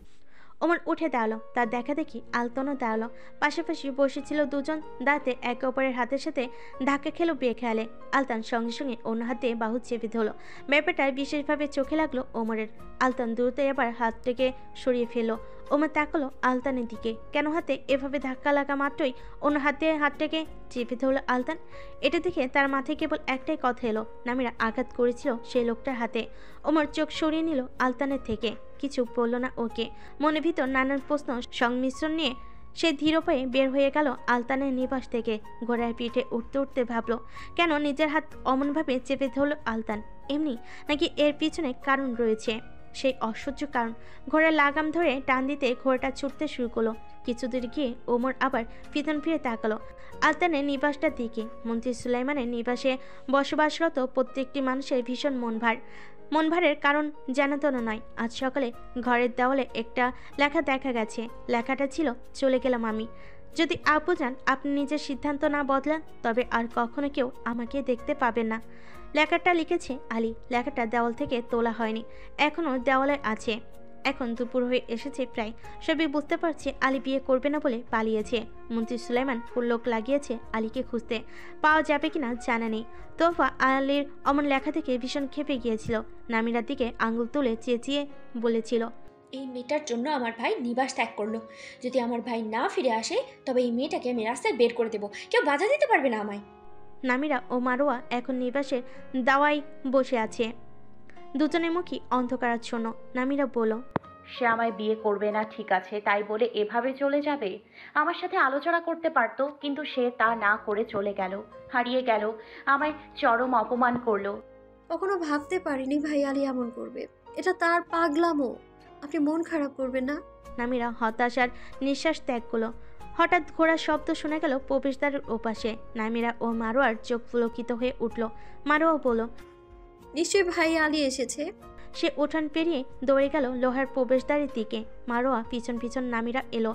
ওমর উঠে দাঁড়ালো, তার দেখা দেখি আলতানও দাঁড়ালো। পাশাপাশি বসেছিল দুজন, দাঁতে একে অপরের হাতের সাথে ধাক্কা খেলো বেখেয়ালে। আলতান সঙ্গে সঙ্গে অন্য হাতে বাহু চেপে ধরলো। ব্যাপারটা বিশেষভাবে চোখে লাগলো ওমরের। আলতান দ্রুত এবার হাতটাকে সরিয়ে ফেললো। ওমর তাকালো আলতানের দিকে, কেন হাতে এভাবে ধাক্কা লাগা মাত্রই অন্য হাতটাকে চেপে ধরলো আলতান। এটা দেখে তার মাথায় কেবল একটাই কথা এলো, নামিরা আঘাত করেছিল সেই লোকটার হাতে। ওমর চোখ সরিয়ে নিল আলতানের থেকে, কিছু বলল না ওকে। মনের ভিতর নানান প্রশ্ন সংমিশ্রণ নিয়ে সে ধীর পায়ে বের হয়ে গেল আলতানের নিবাস থেকে। ঘোড়ার পিঠে উঠতে উঠতে ভাবলো, কেন নিজের হাত অমনভাবে চেপে ধরল আলতান? এমনি নাকি এর পিছনে কারণ রয়েছে? সেই অসহ্য কারণ। ঘোড়ার লাগাম ধরে টান দিতে ঘোড়াটা ছুটতে শুরু করলো। কিছুদূর গিয়ে ওমর আবার পিছন ফিরে তাকালো আলতানের নিবাসটার দিকে। মন্ত্রী সুলাইমানের নিবাসে বসবাসরত প্রত্যেকটি মানুষের ভীষণ মনভারের কারণ জানাতন নয়। আজ সকালে ঘরের দেওয়ালে একটা লেখা দেখা গেছে। লেখাটা ছিল, চলে গেলাম আমি। যদি আপু যান আপনি নিজের সিদ্ধান্ত না বদলান, তবে আর কখনো কেউ আমাকে দেখতে পাবেন না। লেখাটা লিখেছে আলী। লেখাটা দেওয়াল থেকে তোলা হয়নি, এখনও দেওয়ালে আছে। এখন দুপুর হয়ে এসেছে প্রায়। সবই বুঝতে পারছে আলী বিয়ে করবে না বলে পালিয়েছে। মন্ত্রী সুলাইমান লোক লাগিয়েছে আলীকে খুঁজতে, পাওয়া যাবে কিনা জানা নেই। তোফা আলীর অমন লেখা থেকে ভীষণ ক্ষেপে গিয়েছিল। নামিরার দিকে আঙুল তুলে চেঁচিয়ে বলেছিল, এই মেয়েটার জন্য আমার ভাই নিবাস ত্যাগ করলো। যদি আমার ভাই না ফিরে আসে তবে এই মেয়েটাকে আমি রাস্তায় বের করে দেবো, কেউ বাধা দিতে পারবে না আমায়। নামিরা ও মারোয়া এখন নিবাসের দাওয়ায় বসে আছে, দুজনের মুখই অন্ধকারাচ্ছন্ন। নামিরা বলল, সে আমায় বিয়ে করবে না ঠিক আছে, তাই বলে এভাবে চলে যাবে? আমার সাথে আলোচনা করতে পারতো, কিন্তু সে তা না করে চলে গেল, হারিয়ে গেল, আমায় চরম অপমান করলো। কখনো ভাবতে পারিনি ভাই আলী এমন করবে। এটা তার পাগলামো, আপনি মন খারাপ করবেন না। নামিরা হতাশার নিঃশ্বাস ত্যাগ করলো। হঠাৎ ঘোড়ার শব্দ শোনা গেল প্রবেশদ্বারের ওপাশে। নামিরা ও মারোয়ার চোখ পুলকিত হয়ে উঠল। মারোয়া বলল, নিশ্চয়ই ভাই আলী এসেছে। সে উঠান পেরিয়ে দৌড়ে গেল লোহার প্রবেশদ্বারের দিকে। মারোয়া পিছন পিছন নামিরা এলো।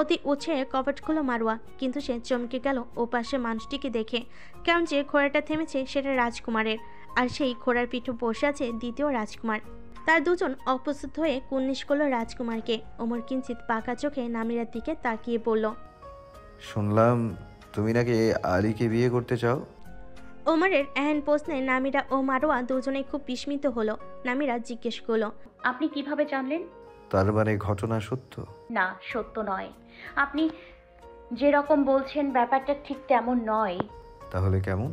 অতি উৎসাহে কপাট খুলো মারোয়া, কিন্তু সে চমকে গেল ওপাশে মানুষটিকে দেখে। কেমন যে ঘোড়াটা থেমেছে সেটা রাজকুমারের, আর সেই ঘোড়ার পিঠে বসে আছে দ্বিতীয় রাজকুমার। তার দুজন অপ্রস্তুত হয়ে কুর্নিশ করলো রাজকুমারকে। ওমর কিঞ্চিত পাকা চোখে নামিরার দিকে তাকিয়ে বলল, শুনলাম তুমি নাকি আলীকে বিয়ে করতে চাও? ওমরের এহেন প্রশ্নে নামিরা ও মারোয়া দুজনেই খুব বিস্মিত হলো। নামিরা জিজ্ঞেস করলো, আপনি কিভাবে জানলেন? তার মানে ঘটনা সত্য? না, সত্য নয়। আপনি যেরকম বলছেন ব্যাপারটা ঠিক তেমন নয়। তাহলে কেমন?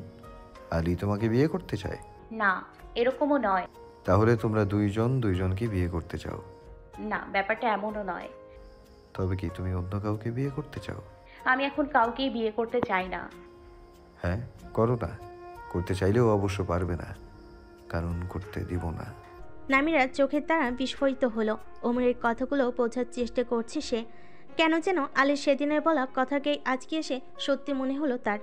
আলী তোমাকে বিয়ে করতে চায়? না, এরকমও নয়। তাহলে তোমরা দুইজনকে বিয়ে করতে চাও? না, ব্যাপারটা এমনও নয়। তবে কি তুমি অন্য কাউকে বিয়ে করতে চাও? আমি এখন কাউকেই বিয়ে করতে চাই না। হ্যাঁ, করো না। করতে চাইলেও অবশ্য পারবে না, কারণ করতে দিব না। নামিরা চোখের তারা বিস্ফোরিত হলো। ওমরের কথাগুলো বোঝার চেষ্টা করছে সে। কেন যেন আলীর সেদিনের বলা কথাকেই আজকে এসে সত্যি মনে হলো তার।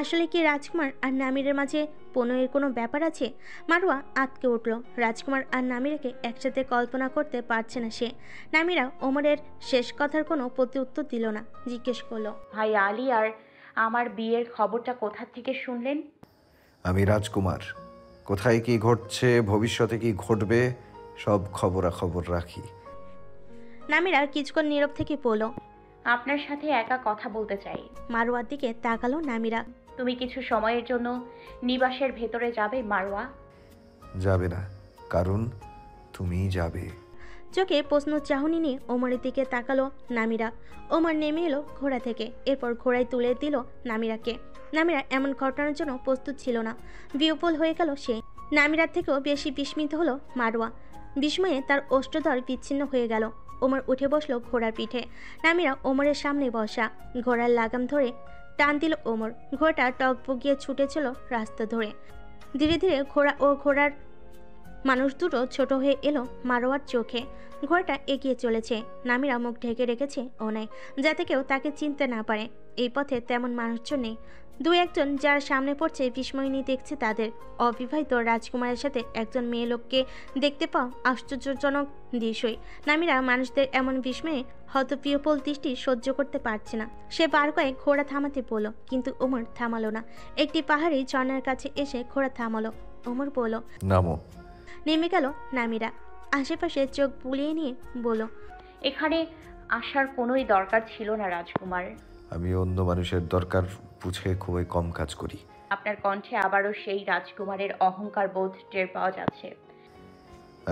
আসলে কি রাজকুমার আর নামিরের মাঝে প্রণয়ের কোনো ব্যাপার আছে? মারোয়া আটকে উঠল। রাজকুমার আর নামিরাকে একসাথে কল্পনা করতে পারছে না সে। নামিরা ওমরের শেষ কথার কোনো প্রতি উত্তর দিল না, জিজ্ঞেস করলো, ভাই আলী আর আমার বিয়ের খবরটা কোথা থেকে শুনলেন? আমি রাজকুমার, কোথায় কি ঘটছে, ভবিষ্যতে কি ঘটবে, সব খবরাখবর রাখি। নামিরা কিছুক্ষণ নীরব থেকে বলল, আপনার সাথে একা কথা বলতে চাই। মারোয়ার দিকে তাকালো নামিরা। তুমি কিছু সময়ের জন্য নিবাসের ভেতরে যাবে মারোয়া? যাবে না, কারণ তুমিই যাবে। চোখে প্রশ্ন চাহনি নিয়ে ওমরের দিকে তাকালো নামিরা। ওমর নেমে এলো ঘোড়া থেকে, এরপর ঘোড়ায় তুলে দিল নামিরাকে। নামিরা এমন ঘটনার জন্য প্রস্তুত ছিল না। বিহ্বল হয়ে গেল সে। নামিরার থেকেও বেশি বিস্মিত হলো মারোয়া। বিস্ময়ে তার ওষ্ঠধর বিচ্ছিন্ন হয়ে গেল। ওমর উঠে বসলো ঘোড়ার পিঠে। নামিরা ওমরের সামনে বসা। ঘোড়ার লাগাম ধরে টান দিল ওমর। ঘোড়াটা টকবগিয়ে ছুটেছিল রাস্তা ধরে। ধীরে ধীরে ঘোড়া ও ঘোড়ার মানুষ দুটো ছোট হয়ে এলো মারোয়ার চোখে। ঘোড়াটা এগিয়ে চলেছে। নামিরা মুখ ঢেকে রেখেছে ওনায়, যাতে কেউ তাকে চিনতে না পারে। এই পথে তেমন মানুষজন নেই। দুই একজন যারা সামনে পড়ছে বিস্ময় নিয়ে দেখছে তাদের। অবিবাহিত রাজকুমারের সাথে একজন মেয়ে লোককে দেখতে পাও আশ্চর্যজনক দৃশ্যই। নামিরা মানুষদের এমন বিস্ময়ে হতবিহ্বল দৃষ্টি সহ্য করতে পারছে না। সে বার কয়েক ঘোড়া থামাতে বলল, কিন্তু ওমর থামালো না। একটি পাহাড়ি ঝর্ণার কাছে এসে ঘোড়া থামালো। ওমর বলল, নামো। নেমে গেল নামিরা। আশেপাশে চোখ বুলিয়ে নিয়ে বলল, এখানে আসার কোনোই দরকার ছিল না রাজকুমার। আমি অন্য মানুষের দরকার বুঝে খুবই কম কাজ করি। আপনার কণ্ঠে আবারও সেই রাজকুমারের অহংকার বোধ টের পাওয়া যাচ্ছে।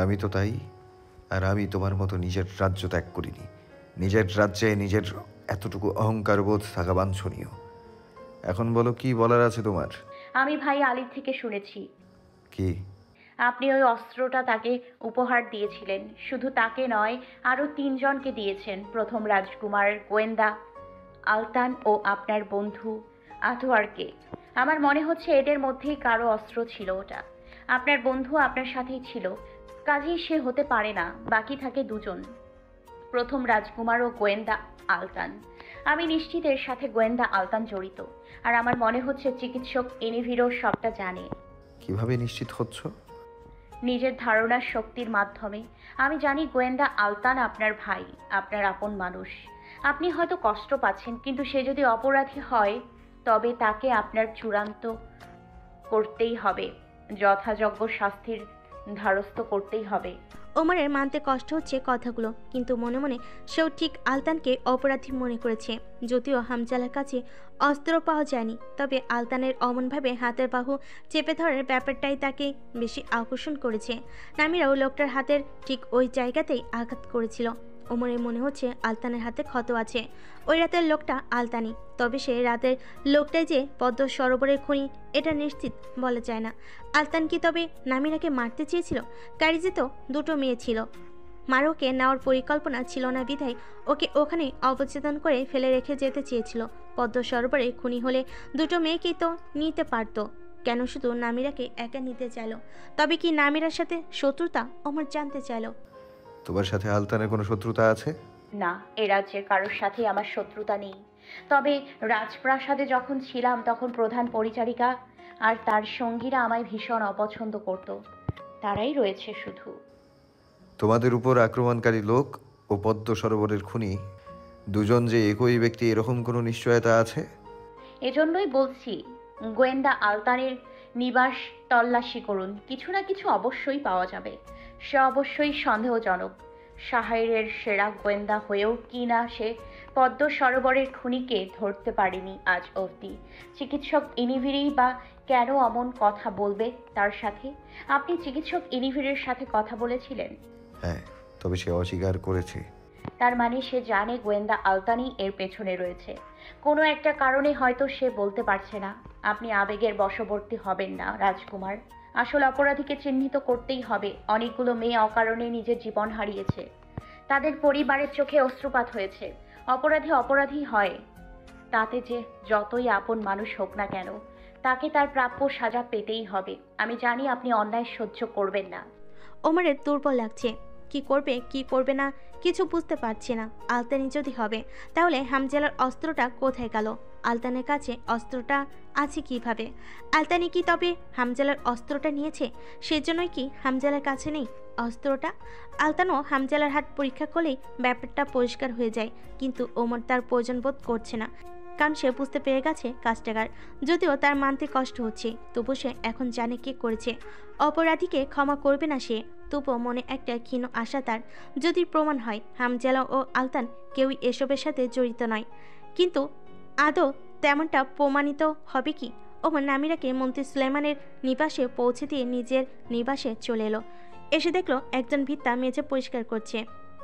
আমি তো তাই। আর আমি তোমার মতো নিজের রাজ্য ত্যাগ করিনি। নিজের রাজ্যে নিজের এতটুকু অহংকার বোধ থাকা বাঞ্ছনীয়। এখন বলো, কি বলার আছে তোমার? আমি ভাই আলীর থেকে শুনেছি কি? আপনি ওই অস্ত্রটা তাকে উপহার দিয়েছিলেন। শুধু তাকে নয়, আরও 3 জনকে দিয়েছেন। প্রথম রাজকুমার, গোয়েন্দা আলতান ও আপনার বন্ধু আথোয়ারকে। আমার মনে হচ্ছে এদের মধ্যেই কারো অস্ত্র ছিল ওটা। আপনার বন্ধু আপনার সাথেই ছিল, কাজেই সে হতে পারে না। বাকি থাকে 2 জন, প্রথম রাজকুমার ও গোয়েন্দা আলতান। আমি নিশ্চিত এর সাথে গোয়েন্দা আলতান জড়িত। আর আমার মনে হচ্ছে চিকিৎসক ইনিভিরো সবটা জানে। কিভাবে নিশ্চিত হচ্ছ? নিজের ধারণার শক্তির মাধ্যমে। আমি জানি গোয়েন্দা আলতান আপনার ভাই, আপনার আপন মানুষ। আপনি হয়তো কষ্ট পাচ্ছেন, কিন্তু সে যদি অপরাধী হয় তবে তাকে আপনার চূড়ান্ত করতেই হবে, যথাযোগ্য শাস্তির ধারস্থ করতেই হবে। ওমরের মানতে কষ্ট হচ্ছে কথাগুলো, কিন্তু মনে মনে সেও ঠিক আলতানকে অপরাধী মনে করেছে। যদিও হামজালার কাছে অস্ত্র পাওয়া যায়নি, তবে আলতানের অমনভাবে হাতের বাহু চেপে ধরার ব্যাপারটাই তাকে বেশি আকর্ষণ করেছে। নামিরাও লোকটার হাতের ঠিক ওই জায়গাতেই আঘাত করেছিল। ওমরের মনে হচ্ছে আলতানের হাতে ক্ষত আছে। ওই রাতের লোকটা আলতানি, তবে সে রাতের লোকটাই যে পদ্ম সরোবরের খুনি এটা নিশ্চিত বলা যায় না। আলতান কি তবে নামিরাকে মারতে চেয়েছিল? কারিজে তো 2টো মেয়ে ছিল। মারোকে নেওয়ার পরিকল্পনা ছিল না বিধায় ওকে ওখানে অবচেতন করে ফেলে রেখে যেতে চেয়েছিল। পদ্ম সরোবরে খুনি হলে 2টো মেয়েকেই তো নিতে পারত, কেন শুধু নামিরাকে একা নিতে চাইল? তবে কি নামিরার সাথে শত্রুতা? ওমর জানতে চাইল। তোমার সাথে আলতানের কোনো শত্রুতা আছে? না, এ রাজ্যের কারোর সাথেই আমার শত্রুতা নেই। তবে রাজপ্রাসাদে যখন ছিলাম তখন প্রধান পরিচারিকা আর তার সঙ্গীরা আমায় ভীষণ অপছন্দ করত। তারাই রয়েছে শুধু। তোমাদের উপর আক্রমণকারী লোক ও পদ্ম সরোবরের খুনি 2 জন যে একই ব্যক্তি, এরকম কোনো নিশ্চয়তা আছে? এজন্যই বলছি, গোয়েন্দা আলতানের নিবাস তল্লাশি করুন। কিছু না কিছু অবশ্যই পাওয়া যাবে। সে অবশ্যই সন্দেহজনক। সাহাইরের সেরা গোয়েন্দা হয়েও কি না সে পদ্ম সরোবরের খুনিকে ধরতে পারেনি আজ অবধি। চিকিৎসক ইনিভিরি বা কেন অমন কথা বলবে তার সাথে? আপনি চিকিৎসক ইনিভিরের সাথে কথা বলেছিলেন? হ্যাঁ, তবে সে অস্বীকার করেছে। তার মানে সে জানে গোয়েন্দা আলতানি এর পেছনে রয়েছে। কোনো একটা কারণে হয়তো সে বলতে পারছে না। আপনি আবেগের বশবর্তী হবেন না রাজকুমার। আসল অপরাধীকে চিহ্নিত করতেই হবে। অনেকগুলো মেয়ে অকারণে নিজের জীবন হারিয়েছে, তাদের পরিবারের চোখে অশ্রুপাত হয়েছে। অপরাধী অপরাধী হয়, তাতে যে যতই আপন মানুষ হোক না কেন, তাকে তার প্রাপ্য সাজা পেতেই হবে। আমি জানি আপনি অন্যায় সহ্য করবেন না। ওমরের দুর্বল লাগছে। কি করবে কি করবে না কিছু বুঝতে পারছি না। আলতানি যদি হবে, তাহলে হামজালার অস্ত্রটা কোথায় গেল? আলতানের কাছে অস্ত্রটা আছে কিভাবে? আলতানি কি তবে হামজালার অস্ত্রটা নিয়েছে? সেজন্যই কি হামজালার কাছে নেই অস্ত্রটা? আলতানও হামজালার হাত পরীক্ষা করলেই ব্যাপারটা পরিষ্কার হয়ে যায়, কিন্তু ওমর তার প্রয়োজন বোধ করছে না। কারণ সে বুঝতে পেরে গেছে কাজটাকার। যদিও তার মানতে কষ্ট হচ্ছে, তবু সে এখন জানে কি করেছে। অপরাধীকে ক্ষমা করবে না সে। তবুও মনে একটা ক্ষীণ আশা তার, যদি প্রমাণ হয় হামজালা ও আলতান কেউই এসবের সাথে জড়িত নয়। কিন্তু আদৌ তেমনটা প্রমাণিত হবে কি? ওমর নামিরাকে মন্ত্রী সুলাইমানের নিবাসে পৌঁছে দিয়ে নিজের নিবাসে চলে এলো। এসে দেখলো একজন ভিত্তা মেঝে পরিষ্কার করছে।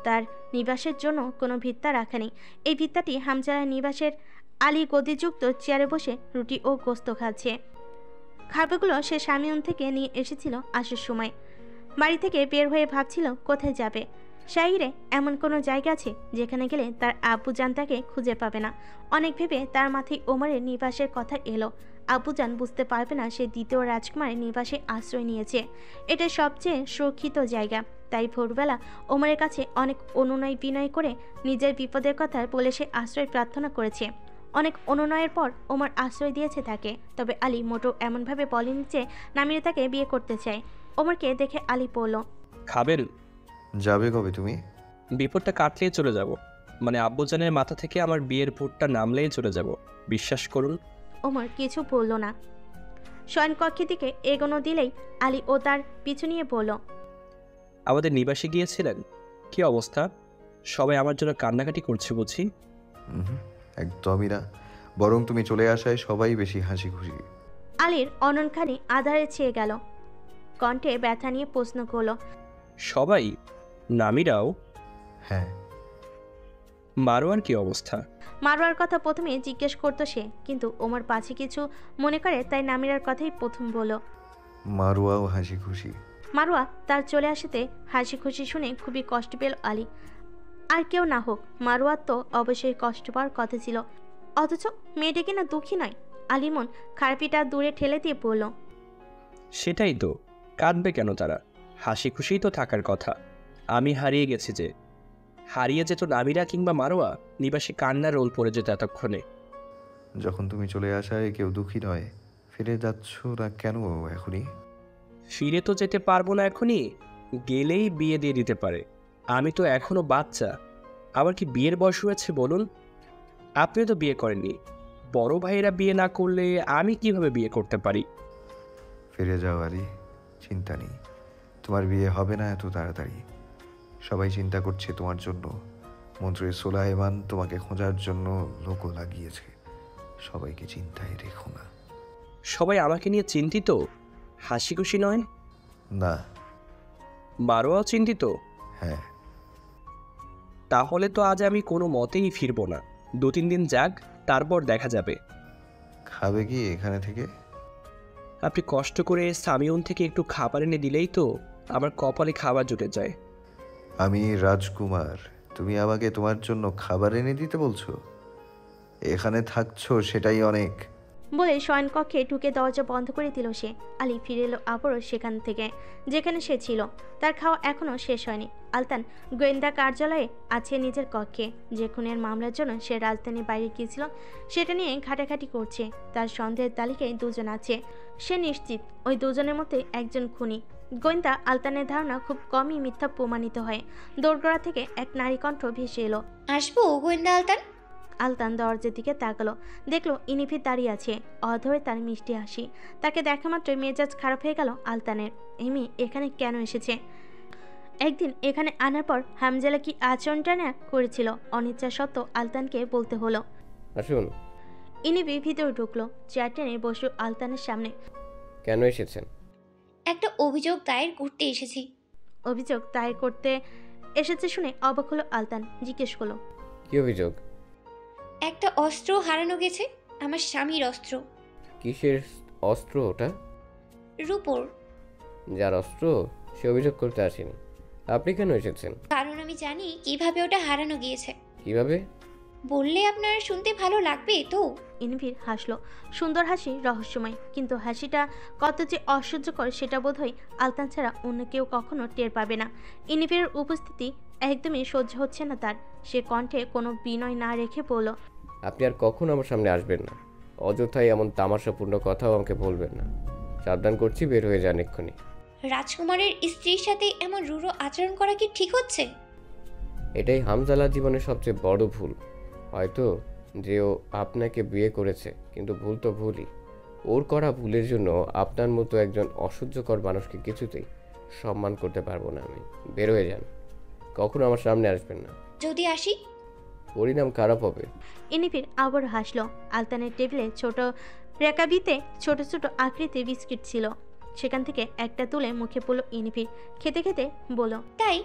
তার নিবাসের জন্য কোনো ভিত্তা রাখা নেই। এই ভিত্তাটি হামজালার নিবাসের আলী গদিযুক্ত চেয়ারে বসে রুটি ও গোস্ত খাচ্ছে। খাবারগুলো সে সামিউন থেকে নিয়ে এসেছিল আসার সময়। বাড়ি থেকে বের হয়ে ভাবছিল কোথায় যাবে। শাহিরে এমন কোনো জায়গা আছে যেখানে গেলে তার আব্বুজান তাকে খুঁজে পাবে না। অনেক ভেবে তার মাথায় ওমরের নিবাসের কথা এলো। আব্বুজান বুঝতে পারবে না সে দ্বিতীয় রাজকুমারের নিবাসে আশ্রয় নিয়েছে। এটা সবচেয়ে সুরক্ষিত জায়গা। তাই ভোরবেলা ওমরের কাছে অনেক অনুনয় বিনয় করে নিজের বিপদের কথা বলে সে আশ্রয় প্রার্থনা করেছে। অনেক অনুনয়ের পর ওমর আশ্রয় দিয়েছে তাকে। তবে আলী মোটেও এমনভাবে বলেনি যে নামিরা তাকে বিয়ে করতে চায়। ওমরকে দেখে আলী বলল, খাবেন? যাবে কবে তুমি? বিপদটা কাটলেই চলে যাব। মানে আব্বুজানের মাথা থেকে আমার বিয়ের ভোটটা নামলেই চলে যাব, বিশ্বাস করুন। ওমর কিছু বলল না। শয়নকক্ষের দিকে এগোনো দিলেই আলী ও তার পিছু নিয়ে বলল, আমাদের নিবাসে গিয়েছিলেন? কি অবস্থা? সবাই আমার জন্য কান্নাকাটি করছে বুঝি? একদমই না, বরং তুমি চলে আসায় সবাই বেশি হাসি খুশি। আলীর অননখানি আধারে ছেয়ে গেল। কণ্ঠে ব্যথা নিয়ে প্রশ্ন করল, সবাই? নামিরাও? হ্যাঁ। মারোয়ার কি অবস্থা? মারোয়ার কথা প্রথমে জিজ্ঞেস করতো সে, কিন্তু ওমর পাছে কিছু মনে করে তাই নামিরার কথাই প্রথম বলল। মারোয়াও হাসি খুশি। মারোয়া তার চলে আসাতে হাসি খুশি শুনে খুবই কষ্ট পেল আলী। আর কেউ না হোক, মারোয়ার তো অবশ্যই কষ্ট পাওয়ার কথা ছিল। অথচ মেয়েটা কিনা দুঃখী নয়। আলী মন খারাপিটা দূরে ঠেলে দিয়ে বলল, সেটাই তো, কাঁদবে কেন তারা? হাসি খুশিই তো থাকার কথা। আমি হারিয়ে গেছি যে। হারিয়ে যেত নামিরা কিংবা মারোয়া, নিবাসে কান্নার রোল পড়ে যেত এতক্ষণে। যখন তুমি চলে আসায় কেউ দুঃখী নয়। ফিরে যাচ্ছ না কেন এখনই? ফিরে তো যেতে পারবো না এখনই, গেলেই বিয়ে দিয়ে দিতে পারে। আমি তো এখনো বাচ্চা, আবার কি বিয়ের বয়স হয়েছে বলুন? আপনিও তো বিয়ে করেননি। বড় ভাইয়েরা বিয়ে না করলে আমি কিভাবে বিয়ে করতে পারি? ফিরে যাও আলী, চিন্তা নেই। তোমার বিয়ে হবে না এত তাড়াতাড়ি। সবাই চিন্তা করছে তোমার জন্য। মন্ত্রী সুলাইমান তোমাকে খোঁজার জন্য লোকও লাগিয়েছে। সবাইকে চিন্তায় রেখো না। সবাই আমাকে নিয়ে চিন্তিত, হাসি খুশি নয়? না। মারোয়াও চিন্তিত? হ্যাঁ। তাহলে তো আজ আমি কোনো মতেই ফিরবো না। 2-3 দিন যাক, তারপর দেখা যাবে। খাবে কি এখানে থেকে? আপনি কষ্ট করে সামিউন থেকে একটু খাবার এনে দিলেই তো আমার কপালে খাবার জুটে যায়। আমি রাজকুমার, তুমি আমাকে তোমার জন্য খাবার এনে দিতে বলছো? এখানে থাকছো সেটাই অনেক। বলে শয়নকক্ষে ঢুকে দরজা বন্ধ করে দিল সে। আলী ফিরে এলো আবারও সেখান থেকে যেখানে সে ছিল। তার খাওয়া এখনও শেষ হয়নি। আলতান গোয়েন্দা কার্যালয়ে আছে নিজের কক্ষে। যে খুনের মামলার জন্য সে রাজধানীর বাইরে গিয়েছিল সেটা নিয়ে ঘাটাঘাটি করছে। তার সন্দেহের তালিকায় 2 জন আছে। সে নিশ্চিত ওই 2 জনের মধ্যে একজন খুনি। গোয়েন্দা আলতানের ধারণা খুব কমই মিথ্যা প্রমাণিত হয়। দোরগোড়া থেকে এক নারী কণ্ঠ ভেসে এলো, আসবো গোয়েন্দা আলতান? আলতান দরজার দিকে তাকালো, দেখলো ইনিফি দাঁড়িয়ে আছে। অধরে তার মিষ্টি হাসি। তাকে দেখা মাত্রই মেজাজ খারাপ হয়ে গেল আলতানের। এই মেয়ে এখানে কেন এসেছে? একদিন এখানে আনার পর হামজালা কি আচরণটা না করেছিল, অনিচ্ছা সত্ত্বেও আলতানকে বলতে হলো। আসুন। ইনিফি ভিতরে ঢুকলো, চেয়ার টেনে বসলো আলতানের সামনে। কেন এসেছেন? একটা অভিযোগ দায়ের করতে এসেছি। অভিযোগ দায়ের করতে এসেছে শুনে অবাক হলো আলতান। জিজ্ঞেস করলো, কি অভিযোগ? একটা অস্ত্র হারানো গেছে, আমার স্বামীর অস্ত্র। কিসের অস্ত্র ওটা? রূপোর। যার অস্ত্র সে অভিযোগ করতে আসেনি। আপনি কেন এসেছেন? কারণ আমি জানি কিভাবে ওটা হারানো গিয়েছে। কিভাবে? বললে আপনার শুনতে ভালো লাগবে তো? ইনভির হাসলো। সুন্দর হাসি, রহস্যময়, কিন্তু হাসিটা কত যে অসহ্যকর সেটা বোধহয় আলতান ছাড়া অন্য কেউ কখনো টের পাবে না। ইনভির উপস্থিতি একদমই সহ্য হচ্ছে না তার। সে কণ্ঠে কোনো বিনয় না রেখে বলল, আপনি আর কখনো আমার সামনে আসবেন না। অযথাই এমন তামাশাপূর্ণ কথাও আমাকে বলবেন না। সাবধান করছি, বের হয়ে যান এক্ষুনি। রাজকুমারের স্ত্রীর সাথে এমন রূঢ় আচরণ করা কি ঠিক হচ্ছে? এটাই হামজালার জীবনের সবচেয়ে বড় ভুল। হয়তো যে ও আপনাকে বিয়ে করেছে, কিন্তু ভুল তো ভুলই। ওর করা ভুলের জন্য আপনার মতো একজন অসহ্যকর মানুষকে কিছুতেই সম্মান করতে পারবো না আমি। বের হয়ে যান, কখনো আমার সামনে আসবেন না। যদি আসি? পরিণাম খারাপ হবে। ইনিফির আবার হাসলো। আলতানের টেবিলে ছোট রেকাবিতে ছোট ছোট আকৃতির বিস্কিট ছিল, সেখান থেকে একটা তুলে মুখে পড়ল ইনিফির। খেতে খেতে বলল, তাই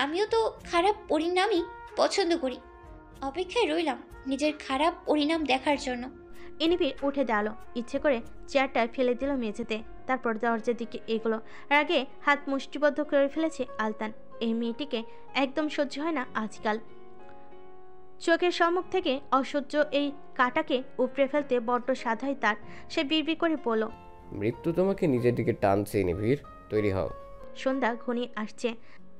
আমিও তো খারাপ পরিণামই পছন্দ করি। অপেক্ষায় রইলাম নিজের খারাপ পরিণাম দেখার জন্য। ইনিফির উঠে দাঁড়ালো, ইচ্ছে করে চেয়ারটা ফেলে দিল মেঝেতে, তারপর দরজার দিকে এগোলো। আগে হাত মুষ্টিবদ্ধ করে ফেলেছে আলতান। এই মেয়েটিকে একদম সহ্য হয় না আজকাল। চোখের সম্মুখ থেকে অসহ্য এই কাটাকে উপড়ে ফেলতে বড্ড স্বাদ হয় তার। সে বিড়বিড় করে বলল, মৃত্যু তোমাকে নিজের দিকে টানছে নিবিড়, তৈরি হও। সন্ধ্যা ঘনিয়ে আসছে।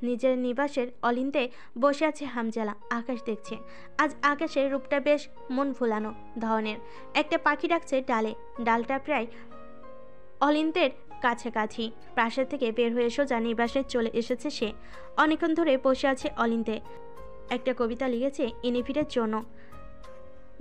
নিজের নিবাসের অলিন্দে বসে আছে হামজালা, আকাশ দেখছে। আজ আকাশের রূপটা বেশ মন ভোলানো ধরনের। একটা পাখি ডাকছে ডালে, ডালটা প্রায় অলিন্দের কাছাকাছি। প্রাসাদ থেকে বের হয়ে সোজা নিবাসে চলে এসেছে সে। অনেকক্ষণ ধরে বসে আছে অলিন্দে। একটা কবিতা লিখেছে ইনিফিরের জন্য।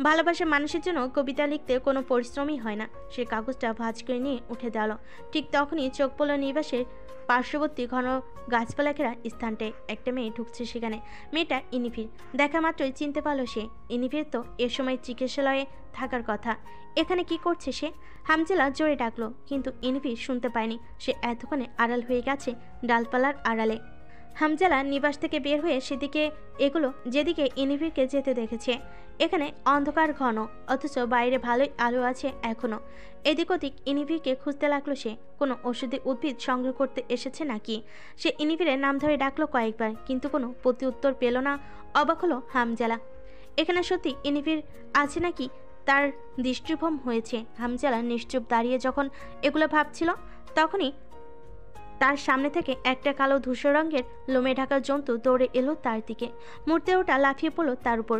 ভালোবাসার মানুষের জন্য কবিতা লিখতে কোনো পরিশ্রমই হয় না। সে কাগজটা ভাঁজ করে নিয়ে উঠে দাঁড়ালো। ঠিক তখনই চোখ পড়ল নিবাসের পার্শ্ববর্তী ঘন গাছপালা ঘেরা স্থানটায়। একটা মেয়ে ঢুকছে সেখানে। মেয়েটা ইনিফির। দেখা মাত্রই চিনতে পারল সে। ইনিফির তো এ সময় চিকিৎসালয়ে থাকার কথা। এখানে কি করছে সে? হামজালা জোরে ডাকলো, কিন্তু ইনিফির শুনতে পায়নি। সে এতক্ষণে আড়াল হয়ে গেছে ডালপালার আড়ালে। হামজালা নিবাস থেকে বের হয়ে সেদিকে এগুলো যেদিকে ইনিফিরকে যেতে দেখেছে। এখানে অন্ধকার ঘন, অথচ বাইরে ভালোই আলো আছে এখনো। এদিক ওদিক ইনিফিরকে খুঁজতে লাগলো সে। কোনো ওষুধি উদ্ভিদ সংগ্রহ করতে এসেছে নাকি? সে ইনিফিরের নাম ধরে ডাকলো কয়েকবার, কিন্তু কোনো প্রতি উত্তর পেল না। অবাক হলো হামজালা। এখানে সত্যি ইনিফির আছে নাকি তার দৃষ্টিভ্রম হয়েছে। হামজালা নিশ্চুপ দাঁড়িয়ে যখন এগুলো ভাবছিল, তখনই তার সামনে থেকে একটা কালো ধূসর রঙের লোমে ঢাকা জন্তু দৌড়ে এলো তার দিকে। মুহূর্তে ওটা লাফিয়ে পড়লো তার উপর।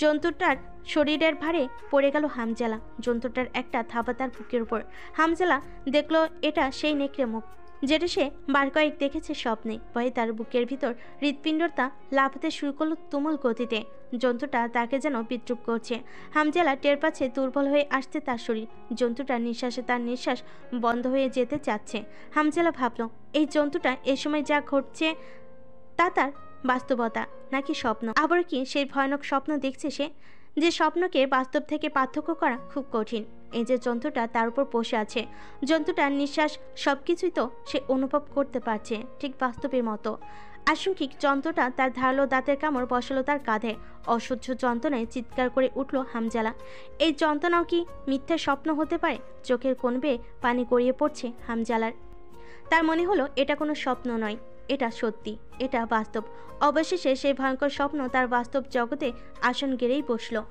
জন্তুটার শরীরের ভারে পড়ে গেল হামজালা। জন্তুটার একটা থাবা তার বুকের উপর। হামজালা দেখলো এটা সেই নেকড়ে মুখ, যেটা সে বার কয়েক দেখেছে স্বপ্নে। ভয়ে তার বুকের ভিতর হৃৎপিণ্ডটা লাফাতে শুরু করলো তুমুল গতিতে। জন্তুটা তাকে যেন বিদ্রুপ করছে। হামজালা টের পাচ্ছে দুর্বল হয়ে আসছে তার শরীর। জন্তুটার নিঃশ্বাসে তার নিঃশ্বাস বন্ধ হয়ে যেতে চাচ্ছে। হামজালা ভাবল, এই জন্তুটা এ সময় যা ঘটছে তা তার বাস্তবতা নাকি স্বপ্ন? আবার কি সেই ভয়ানক স্বপ্ন দেখছে সে, যে স্বপ্নকে বাস্তব থেকে পার্থক্য করা খুব কঠিন? এই যে জন্তুটা তার উপর বসে আছে, জন্তুটার নিঃশ্বাস সবকিছুই তো সে অনুভব করতে পারছে, ঠিক বাস্তবের মতো। আশঙ্কিক যন্ত্রটা তার ধারালো দাঁতের কামড় বসালো তার কাঁধে। অসহ্য যন্ত্রণায় চিৎকার করে উঠল হামজালা। এই যন্ত্রণাও কি মিথ্যে স্বপ্ন হতে পারে? চোখের কোণ বেয়ে পানি গড়িয়ে পড়ছে হামজালার। তার মনে হলো এটা কোনো স্বপ্ন নয়, এটা সত্যি, এটা বাস্তব। অবশেষে সেই ভয়ঙ্কর স্বপ্ন তার বাস্তব জগতে আসন গেড়েই বসলো।